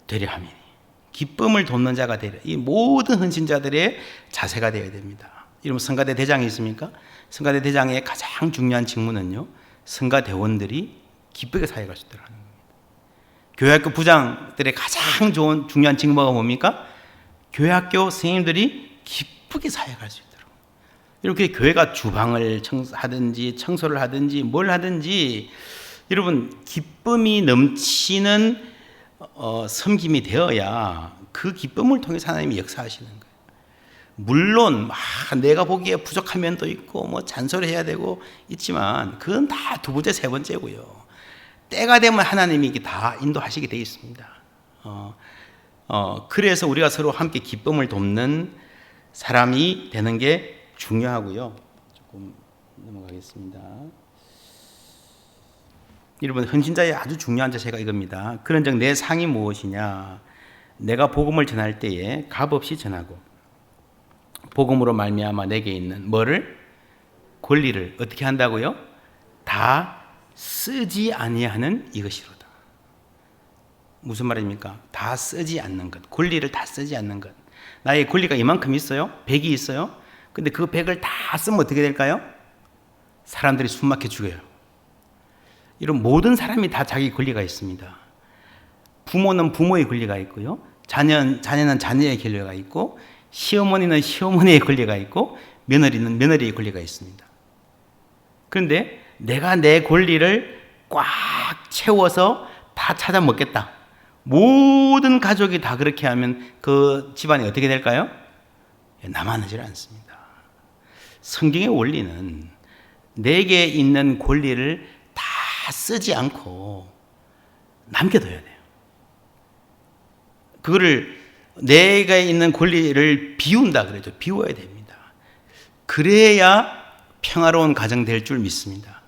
되려 함이니. 기쁨을 돕는 자가 되려. 이 모든 헌신자들의 자세가 되어야 됩니다. 여러분, 성가대 대장이 있습니까? 성가대 대장의 가장 중요한 직무는요, 성가대원들이 기쁘게 사역할 수 있도록 하는 겁니다. 교회학교 부장들의 가장 중요한 직무가 뭡니까? 교회학교 선생님들이 기쁘게 사역할 수 있도록. 이렇게 교회가 주방을 하든지 청소를 하든지 뭘 하든지, 여러분, 기쁨이 넘치는 섬김이 되어야 그 기쁨을 통해서 하나님이 역사하시는 거예요. 물론 내가 보기에 부족한 면도 있고 뭐 잔소리해야 되고 있지만, 그건 다 두 번째, 세 번째고요. 때가 되면 하나님이 이게 다 인도하시게 되어 있습니다. 그래서 우리가 서로 함께 기쁨을 돕는 사람이 되는 게 중요하고요. 조금 넘어가겠습니다. 여러분, 헌신자의 아주 중요한 자세가 이겁니다. 그런즉 내 상이 무엇이냐? 내가 복음을 전할 때에 값없이 전하고, 복음으로 말미암아 내게 있는 뭐를? 권리를 어떻게 한다고요? 다 쓰지 아니하는 이것이로다. 무슨 말입니까? 다 쓰지 않는 것. 권리를 다 쓰지 않는 것. 나의 권리가 이만큼 있어요? 100이 있어요? 근데 그 100을 다 쓰면 어떻게 될까요? 사람들이 숨막혀 죽어요. 이런 모든 사람이 다 자기 권리가 있습니다. 부모는 부모의 권리가 있고요. 자녀는 자녀의 권리가 있고, 시어머니는 시어머니의 권리가 있고 며느리는 며느리의 권리가 있습니다. 그런데 내가 내 권리를 꽉 채워서 다 찾아 먹겠다. 모든 가족이 다 그렇게 하면 그 집안이 어떻게 될까요? 남아나질 않습니다. 성경의 원리는 내게 있는 권리를 다 쓰지 않고 남겨둬야 돼요. 그거를 내가 있는 권리를 비운다 그러죠. 비워야 됩니다. 그래야 평화로운 가정 될 줄 믿습니다.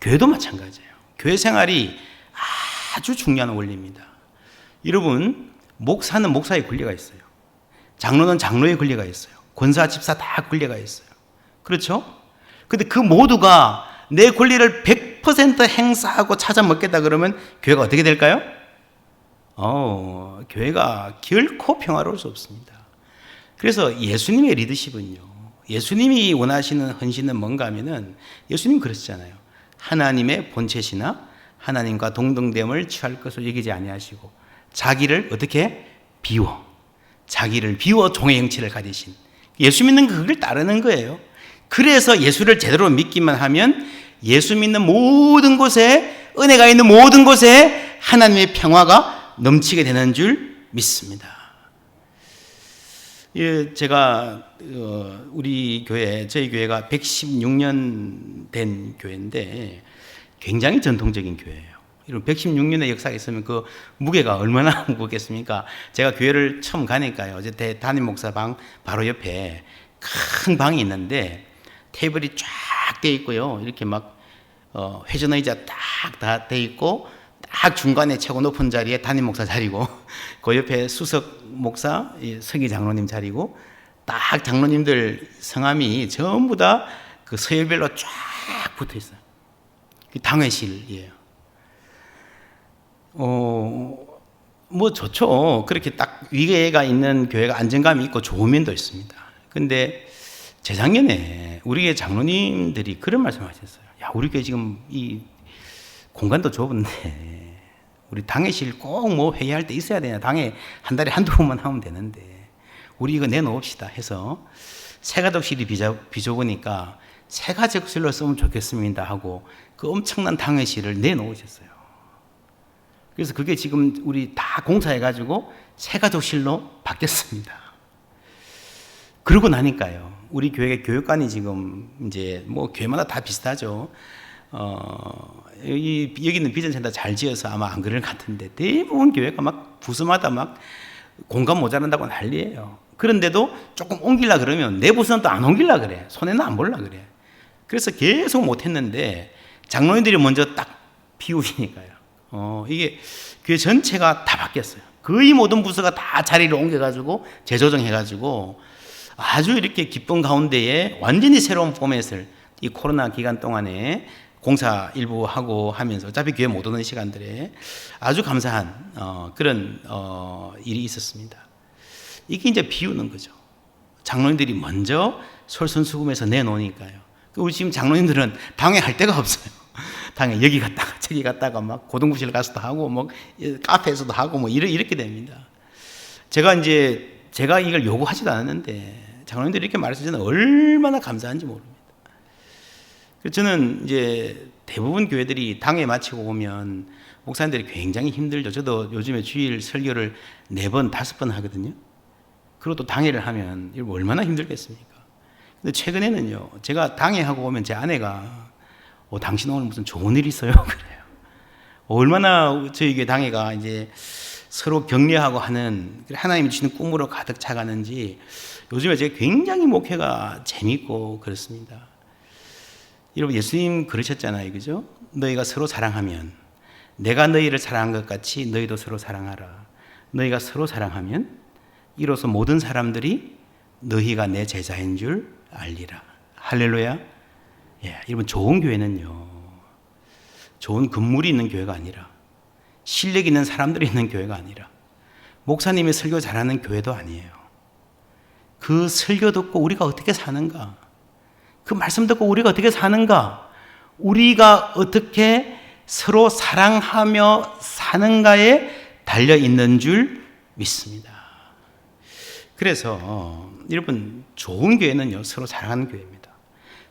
교회도 마찬가지예요. 교회 생활이 아주 중요한 원리입니다. 여러분, 목사는 목사의 권리가 있어요. 장로는 장로의 권리가 있어요. 권사, 집사 다 권리가 있어요. 그렇죠? 근데 그 모두가 내 권리를 100% 행사하고 찾아 먹겠다 그러면 교회가 어떻게 될까요? 교회가 결코 평화로울 수 없습니다. 그래서 예수님의 리더십은요, 예수님이 원하시는 헌신은 뭔가 하면은 예수님 그러시잖아요. 하나님의 본체시나 하나님과 동등됨을 취할 것을 여기지 아니하시고 자기를 어떻게 비워, 자기를 비워 종의 형체를 가지신 예수 믿는 그걸 따르는 거예요. 그래서 예수를 제대로 믿기만 하면 예수 믿는 모든 곳에, 은혜가 있는 모든 곳에 하나님의 평화가 넘치게 되는 줄 믿습니다. 제가 우리 교회, 저희 교회가 116년 된 교회인데 굉장히 전통적인 교회예요. 이런 116년의 역사가 있으면 그 무게가 얼마나 무겁겠습니까? 제가 교회를 처음 가니까요. 어제 담임 목사 방 바로 옆에 큰 방이 있는데 테이블이 쫙 돼 있고요. 이렇게 막 회전 의자 딱 다 돼 있고 딱 중간에 최고 높은 자리에 담임 목사 자리고 그 옆에 수석 목사, 서기 장로님 자리고 딱 장로님들 성함이 전부 다 그 서열별로 쫙 붙어 있어요. 당회실이에요. 뭐 좋죠. 그렇게 딱 위계가 있는 교회가 안정감이 있고 좋은 면도 있습니다. 근데 재작년에 우리 교회 장로님들이 그런 말씀하셨어요. 야, 우리 교회 지금 이 공간도 좁은데 우리 당회실 꼭 뭐 회의할 때 있어야 되냐. 당회 한 달에 한두 번만 하면 되는데 우리 이거 내놓읍시다 해서 새가족실이 비좁으니까 새가족실로 쓰면 좋겠습니다 하고 그 엄청난 당회실을 내놓으셨어요. 그래서 그게 지금 우리 다 공사해가지고 새가족실로 바뀌었습니다. 그러고 나니까요. 우리 교회 교육관이 지금 이제 뭐 교회마다 다 비슷하죠. 여기는 비전센터 잘 지어서 아마 안 그럴 것 같은데 대부분 교회가 막 부서마다 막 공간 모자란다고 난리예요. 그런데도 조금 옮기려 그러면 내 부서는 또 안 옮기려 그래. 손해는 안 보려 그래. 그래서 계속 못했는데 장로님들이 먼저 딱 비우시니까요. 이게 교회 전체가 다 바뀌었어요. 거의 모든 부서가 다 자리를 옮겨가지고 재조정해가지고 아주 이렇게 기쁜 가운데에 완전히 새로운 포맷을 이 코로나 기간 동안에 공사 일부 하고 하면서 어차피 교회 못 오는 시간들에 아주 감사한 그런 일이 있었습니다. 이게 이제 비우는 거죠. 장로님들이 먼저 솔선수범해서 내놓으니까요. 우리 지금 장로님들은 당회할 데가 없어요. 당회 여기 갔다가 저기 갔다가 막 고등부실 가서도 하고 뭐 카페에서도 하고 뭐 이렇게 됩니다. 제가 이걸 요구하지도 않았는데 장로님들이 이렇게 말씀하시면 얼마나 감사한지 모릅니다. 저는 이제 대부분 교회들이 당회 마치고 오면 목사님들이 굉장히 힘들죠. 저도 요즘에 주일 설교를 4번, 5번 하거든요. 그리고 또 당회를 하면 이거 얼마나 힘들겠습니까? 근데 최근에는요, 제가 당회하고 오면 제 아내가 당신 오늘 무슨 좋은 일 있어요? 그래요. 얼마나 저희 교회 당회가 이제 서로 격려하고 하는 하나님이 주시는 꿈으로 가득 차가는지 요즘에 제가 굉장히 목회가 재밌고 그렇습니다. 여러분, 예수님 그러셨잖아요. 그죠? 너희가 서로 사랑하면 내가 너희를 사랑한 것 같이 너희도 서로 사랑하라. 너희가 서로 사랑하면 이로써 모든 사람들이 너희가 내 제자인 줄 알리라. 할렐루야. 예, 여러분, 좋은 교회는요, 좋은 건물이 있는 교회가 아니라 실력 있는 사람들이 있는 교회가 아니라 목사님이 설교 잘하는 교회도 아니에요. 그 설교 듣고 우리가 어떻게 사는가, 그 말씀 듣고 우리가 어떻게 사는가, 우리가 어떻게 서로 사랑하며 사는가에 달려있는 줄 믿습니다. 그래서 여러분, 좋은 교회는요, 서로 사랑하는 교회입니다.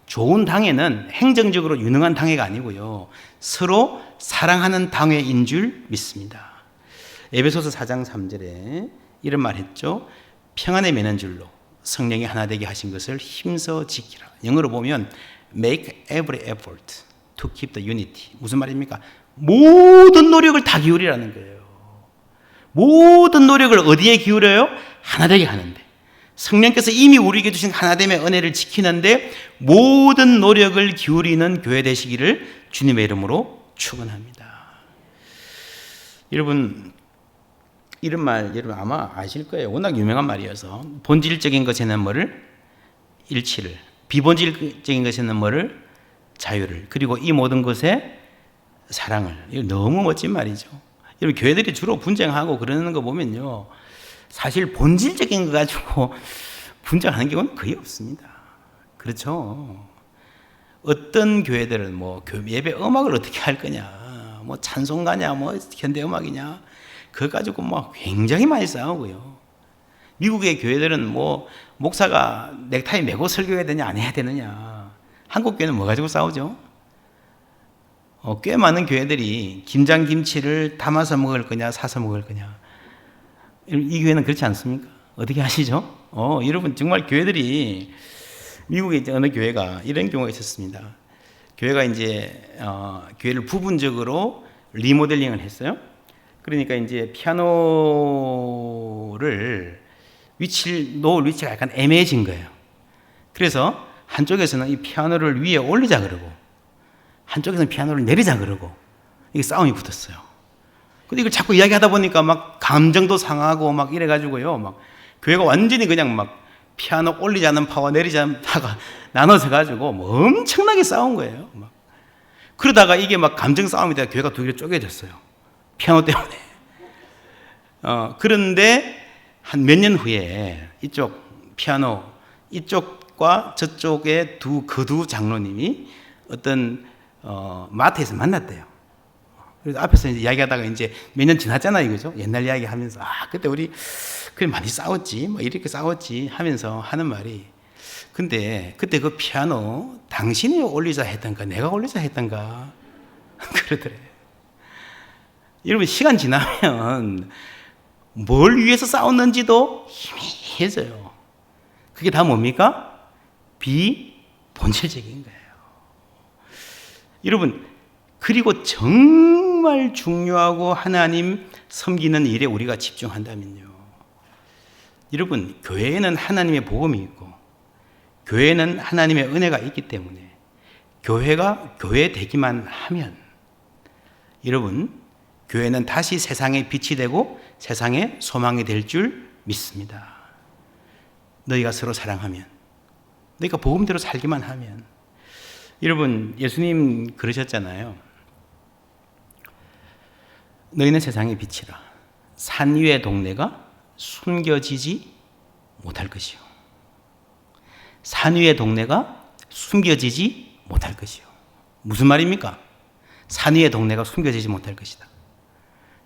좋은 당회는 행정적으로 유능한 당회가 아니고요, 서로 사랑하는 당회인 줄 믿습니다. 에베소서 4장 3절에 이런 말 했죠. 평안에 매는 줄로 성령이 하나 되게 하신 것을 힘써 지키라. 영어로 보면 make every effort to keep the unity. 무슨 말입니까? 모든 노력을 다 기울이라는 거예요. 모든 노력을 어디에 기울여요? 하나 되게 하는데. 성령께서 이미 우리에게 주신 하나됨의 은혜를 지키는데 모든 노력을 기울이는 교회 되시기를 주님의 이름으로 축원합니다. 여러분, 이런 말 여러분 아마 아실 거예요. 워낙 유명한 말이어서. 본질적인 것에는 뭐를? 일치를. 비본질적인 것에는 뭐를? 자유를. 그리고 이 모든 것에 사랑을. 이거 너무 멋진 말이죠. 여러분, 교회들이 주로 분쟁하고 그러는 거 보면요, 사실 본질적인 거 가지고 분쟁하는 경우는 거의 없습니다. 그렇죠? 어떤 교회들은 뭐 예배 음악을 어떻게 할 거냐, 뭐 찬송가냐, 뭐 현대 음악이냐, 그거 가지고 뭐 굉장히 많이 싸우고요. 미국의 교회들은 뭐 목사가 넥타이 메고 설교해야 되냐 안 해야 되느냐. 한국 교회는 뭐 가지고 싸우죠? 꽤 많은 교회들이 김장김치를 담아서 먹을 거냐 사서 먹을 거냐. 이 교회는 그렇지 않습니까? 어떻게 하시죠? 여러분, 정말 교회들이, 미국의 어느 교회가 이런 경우가 있었습니다. 교회가 이제 교회를 부분적으로 리모델링을 했어요. 그러니까 이제 피아노를 놓을 위치가 약간 애매해진 거예요. 그래서 한쪽에서는 이 피아노를 위에 올리자 그러고, 한쪽에서는 피아노를 내리자 그러고, 이게 싸움이 붙었어요. 근데 이걸 자꾸 이야기하다 보니까 막 감정도 상하고 막 이래가지고요, 막 교회가 완전히 그냥 막 피아노 올리자는 파와 내리자는 파가 나눠져 가지고 뭐 엄청나게 싸운 거예요. 막 그러다가 이게 막 감정 싸움이 돼서 교회가 두 개로 쪼개졌어요. 피아노 때문에. 그런데 한 몇 년 후에 이쪽 피아노 이쪽과 저쪽의 두 장로님이 어떤 마트에서 만났대요. 그래서 앞에서 이제 이야기하다가 이제 몇 년 지났잖아요, 이거죠? 옛날 이야기 하면서, 그때 우리 그래 많이 싸웠지, 뭐 이렇게 싸웠지 하면서 하는 말이, 근데 그때 그 피아노 당신이 올리자 했던가 내가 올리자 했던가 그러더래. 여러분, 시간 지나면 뭘 위해서 싸웠는지도 희미해져요. 그게 다 뭡니까? 비본질적인 거예요. 여러분, 그리고 정말 중요하고 하나님 섬기는 일에 우리가 집중한다면요, 여러분, 교회에는 하나님의 복음이 있고 교회에는 하나님의 은혜가 있기 때문에 교회가 교회 되기만 하면, 여러분, 교회는 다시 세상의 빛이 되고 세상의 소망이 될 줄 믿습니다. 너희가 서로 사랑하면, 너희가 복음대로 살기만 하면. 여러분, 예수님 그러셨잖아요. 너희는 세상의 빛이라. 산 위의 동네가 숨겨지지 못할 것이요. 산 위의 동네가 숨겨지지 못할 것이요. 무슨 말입니까? 산 위의 동네가 숨겨지지 못할 것이다.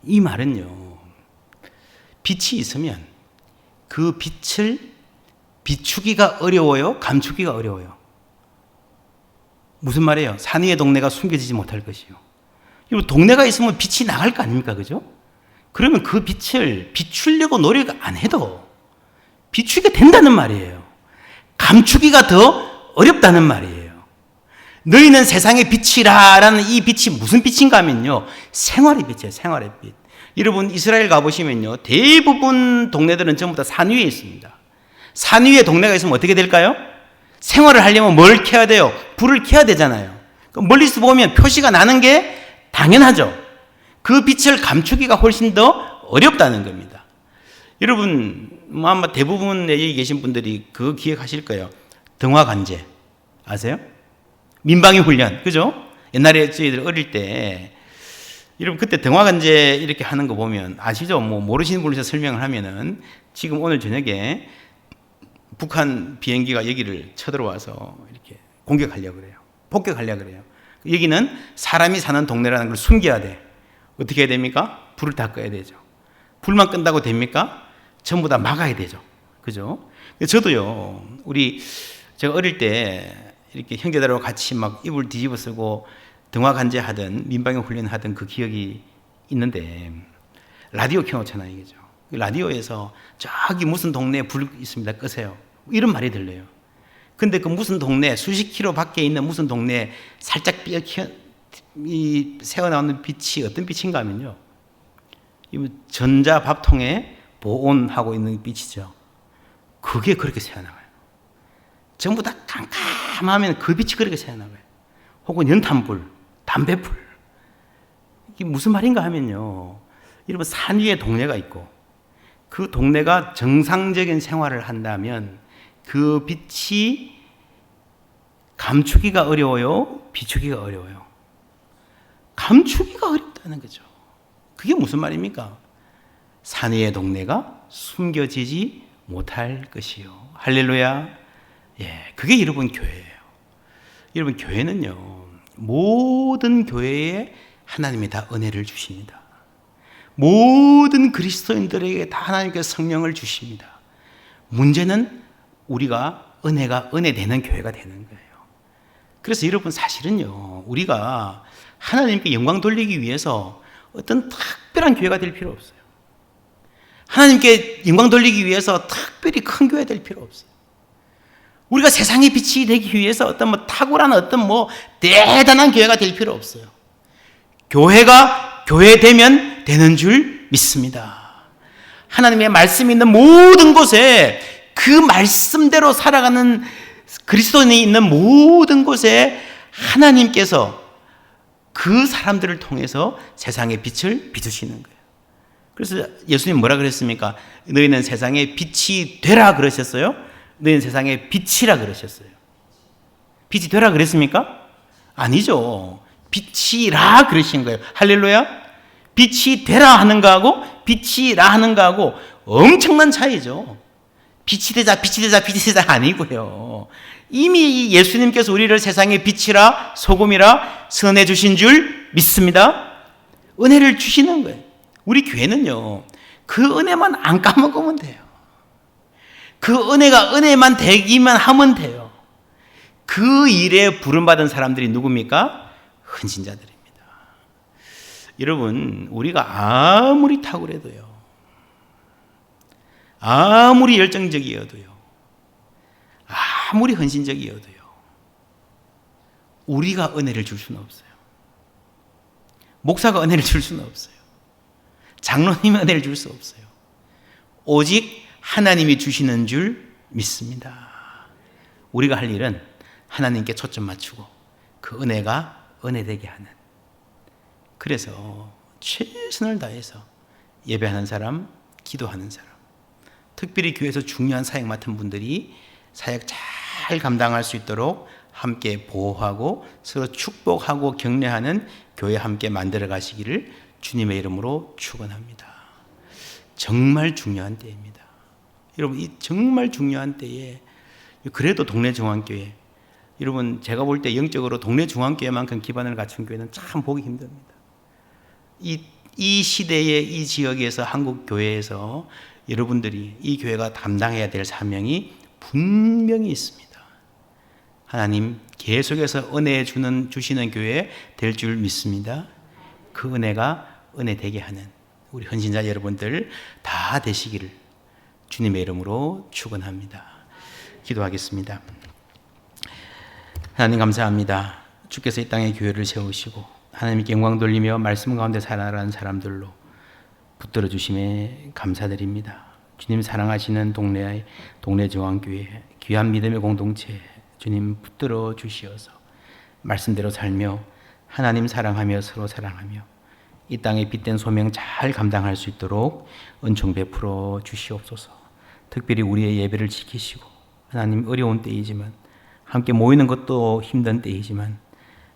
이 말은요, 빛이 있으면 그 빛을 비추기가 어려워요? 감추기가 어려워요? 무슨 말이에요? 산 위의 동네가 숨겨지지 못할 것이요. 동네가 있으면 빛이 나갈 거 아닙니까? 그죠? 그러면 그 빛을 비추려고 노력 안 해도 비추게 된다는 말이에요. 감추기가 더 어렵다는 말이에요. 너희는 세상의 빛이라 라는 이 빛이 무슨 빛인가 하면요, 생활의 빛이에요. 생활의 빛. 여러분, 이스라엘 가보시면요, 대부분 동네들은 전부 다 산 위에 있습니다. 산 위에 동네가 있으면 어떻게 될까요? 생활을 하려면 뭘 켜야 돼요? 불을 켜야 되잖아요. 멀리서 보면 표시가 나는 게 당연하죠. 그 빛을 감추기가 훨씬 더 어렵다는 겁니다. 여러분, 아마 대부분의 여기 계신 분들이 그거 기억하실 거예요. 등화관제 아세요? 민방위 훈련, 그죠? 옛날에 저희들 어릴 때, 여러분, 그때 등화관제 이렇게 하는 거 보면 아시죠? 뭐 모르시는 분에서 설명을 하면은, 지금 오늘 저녁에 북한 비행기가 여기를 쳐들어와서 이렇게 공격하려고 그래요. 폭격하려고 그래요. 여기는 사람이 사는 동네라는 걸 숨겨야 돼. 어떻게 해야 됩니까? 불을 다 꺼야 되죠. 불만 끈다고 됩니까? 전부 다 막아야 되죠. 그죠? 저도요, 제가 어릴 때 이렇게 형제들하고 같이 막 이불 뒤집어 쓰고 등화 간제하던 민방위 훈련하던 그 기억이 있는데, 라디오 켜놓잖아요, 그죠? 라디오에서 저기 무슨 동네에 불 있습니다, 끄세요, 이런 말이 들려요. 근데 그 무슨 동네, 수십 킬로 밖에 있는 무슨 동네에 살짝 새어나오는 빛이 어떤 빛인가 하면요, 전자 밥통에 보온하고 있는 빛이죠. 그게 그렇게 새어나와요. 전부 다 깜깜하면 그 빛이 그렇게 새어나와요. 혹은 연탄불, 담배불. 이게 무슨 말인가 하면요, 여러분, 산 위에 동네가 있고 그 동네가 정상적인 생활을 한다면 그 빛이 감추기가 어려워요, 비추기가 어려워요? 감추기가 어렵다는 거죠. 그게 무슨 말입니까? 산 위의 동네가 숨겨지지 못할 것이요. 할렐루야. 예, 그게 여러분 교회예요. 여러분, 교회는요, 모든 교회에 하나님이 다 은혜를 주십니다. 모든 그리스도인들에게 다 하나님께서 성령을 주십니다. 문제는 우리가 은혜되는 교회가 되는 거예요. 그래서 여러분, 사실은요, 우리가 하나님께 영광 돌리기 위해서 어떤 특별한 교회가 될 필요 없어요. 하나님께 영광 돌리기 위해서 특별히 큰 교회가 될 필요 없어요. 우리가 세상의 빛이 되기 위해서 어떤 탁월한 대단한 교회가 될 필요 없어요. 교회가 교회되면 되는 줄 믿습니다. 하나님의 말씀이 있는 모든 곳에, 그 말씀대로 살아가는 그리스도인이 있는 모든 곳에 하나님께서 그 사람들을 통해서 세상의 빛을 비추시는 거예요. 그래서 예수님 뭐라 그랬습니까? 너희는 세상의 빛이 되라 그러셨어요? 너희는 세상의 빛이라 그러셨어요? 빛이 되라 그랬습니까? 아니죠. 빛이라 그러신 거예요. 할렐루야. 빛이 되라 하는 거하고 빛이라 하는 거하고 엄청난 차이죠. 빛이 되자, 빛이 되자, 빛이 되자 아니고요. 이미 예수님께서 우리를 세상의 빛이라, 소금이라 선해 주신 줄 믿습니다. 은혜를 주시는 거예요. 우리 교회는요, 그 은혜만 안 까먹으면 돼요. 그 은혜가 은혜만 되기만 하면 돼요. 그 일에 부름받은 사람들이 누굽니까? 헌신자들입니다. 여러분, 우리가 아무리 탁월해도요, 아무리 열정적이어도요, 아무리 헌신적이어도요, 우리가 은혜를 줄 수는 없어요. 목사가 은혜를 줄 수는 없어요. 장로님이 은혜를 줄 수 없어요. 오직 하나님이 주시는 줄 믿습니다. 우리가 할 일은 하나님께 초점 맞추고 그 은혜가 은혜되게 하는, 그래서 최선을 다해서 예배하는 사람, 기도하는 사람, 특별히 교회에서 중요한 사역 맡은 분들이 사역 잘 감당할 수 있도록 함께 보호하고 서로 축복하고 격려하는 교회 함께 만들어 가시기를 주님의 이름으로 축원합니다. 정말 중요한 때입니다. 여러분, 이 정말 중요한 때에 그래도 동네 중앙교회, 여러분, 제가 볼 때 영적으로 동네 중앙교회만큼 기반을 갖춘 교회는 참 보기 힘듭니다. 이 시대의 이 지역에서, 한국 교회에서 여러분들이 이 교회가 담당해야 될 사명이 분명히 있습니다. 하나님 계속해서 은혜 주시는 교회 될 줄 믿습니다. 그 은혜가 은혜 되게 하는 우리 헌신자 여러분들 다 되시기를 주님의 이름으로 축원합니다. 기도하겠습니다. 하나님 감사합니다. 주께서 이 땅에 교회를 세우시고 하나님께 영광 돌리며 말씀 가운데 살아가는 사람들로 붙들어 주심에 감사드립니다. 주님 사랑하시는 동네 중앙교회 귀한 믿음의 공동체 주님 붙들어 주시어서 말씀대로 살며 하나님 사랑하며 서로 사랑하며 이 땅에 빛된 소명 잘 감당할 수 있도록 은총 베풀어 주시옵소서. 특별히 우리의 예배를 지키시고 하나님 어려운 때이지만 함께 모이는 것도 힘든 때이지만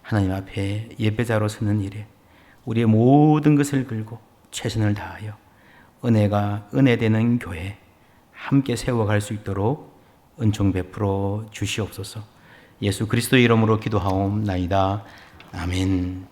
하나님 앞에 예배자로 서는 일에 우리의 모든 것을 걸고 최선을 다하여 은혜가 은혜되는 교회 함께 세워갈 수 있도록 은총 베풀어 주시옵소서. 예수 그리스도의 이름으로 기도하옵나이다. 아멘.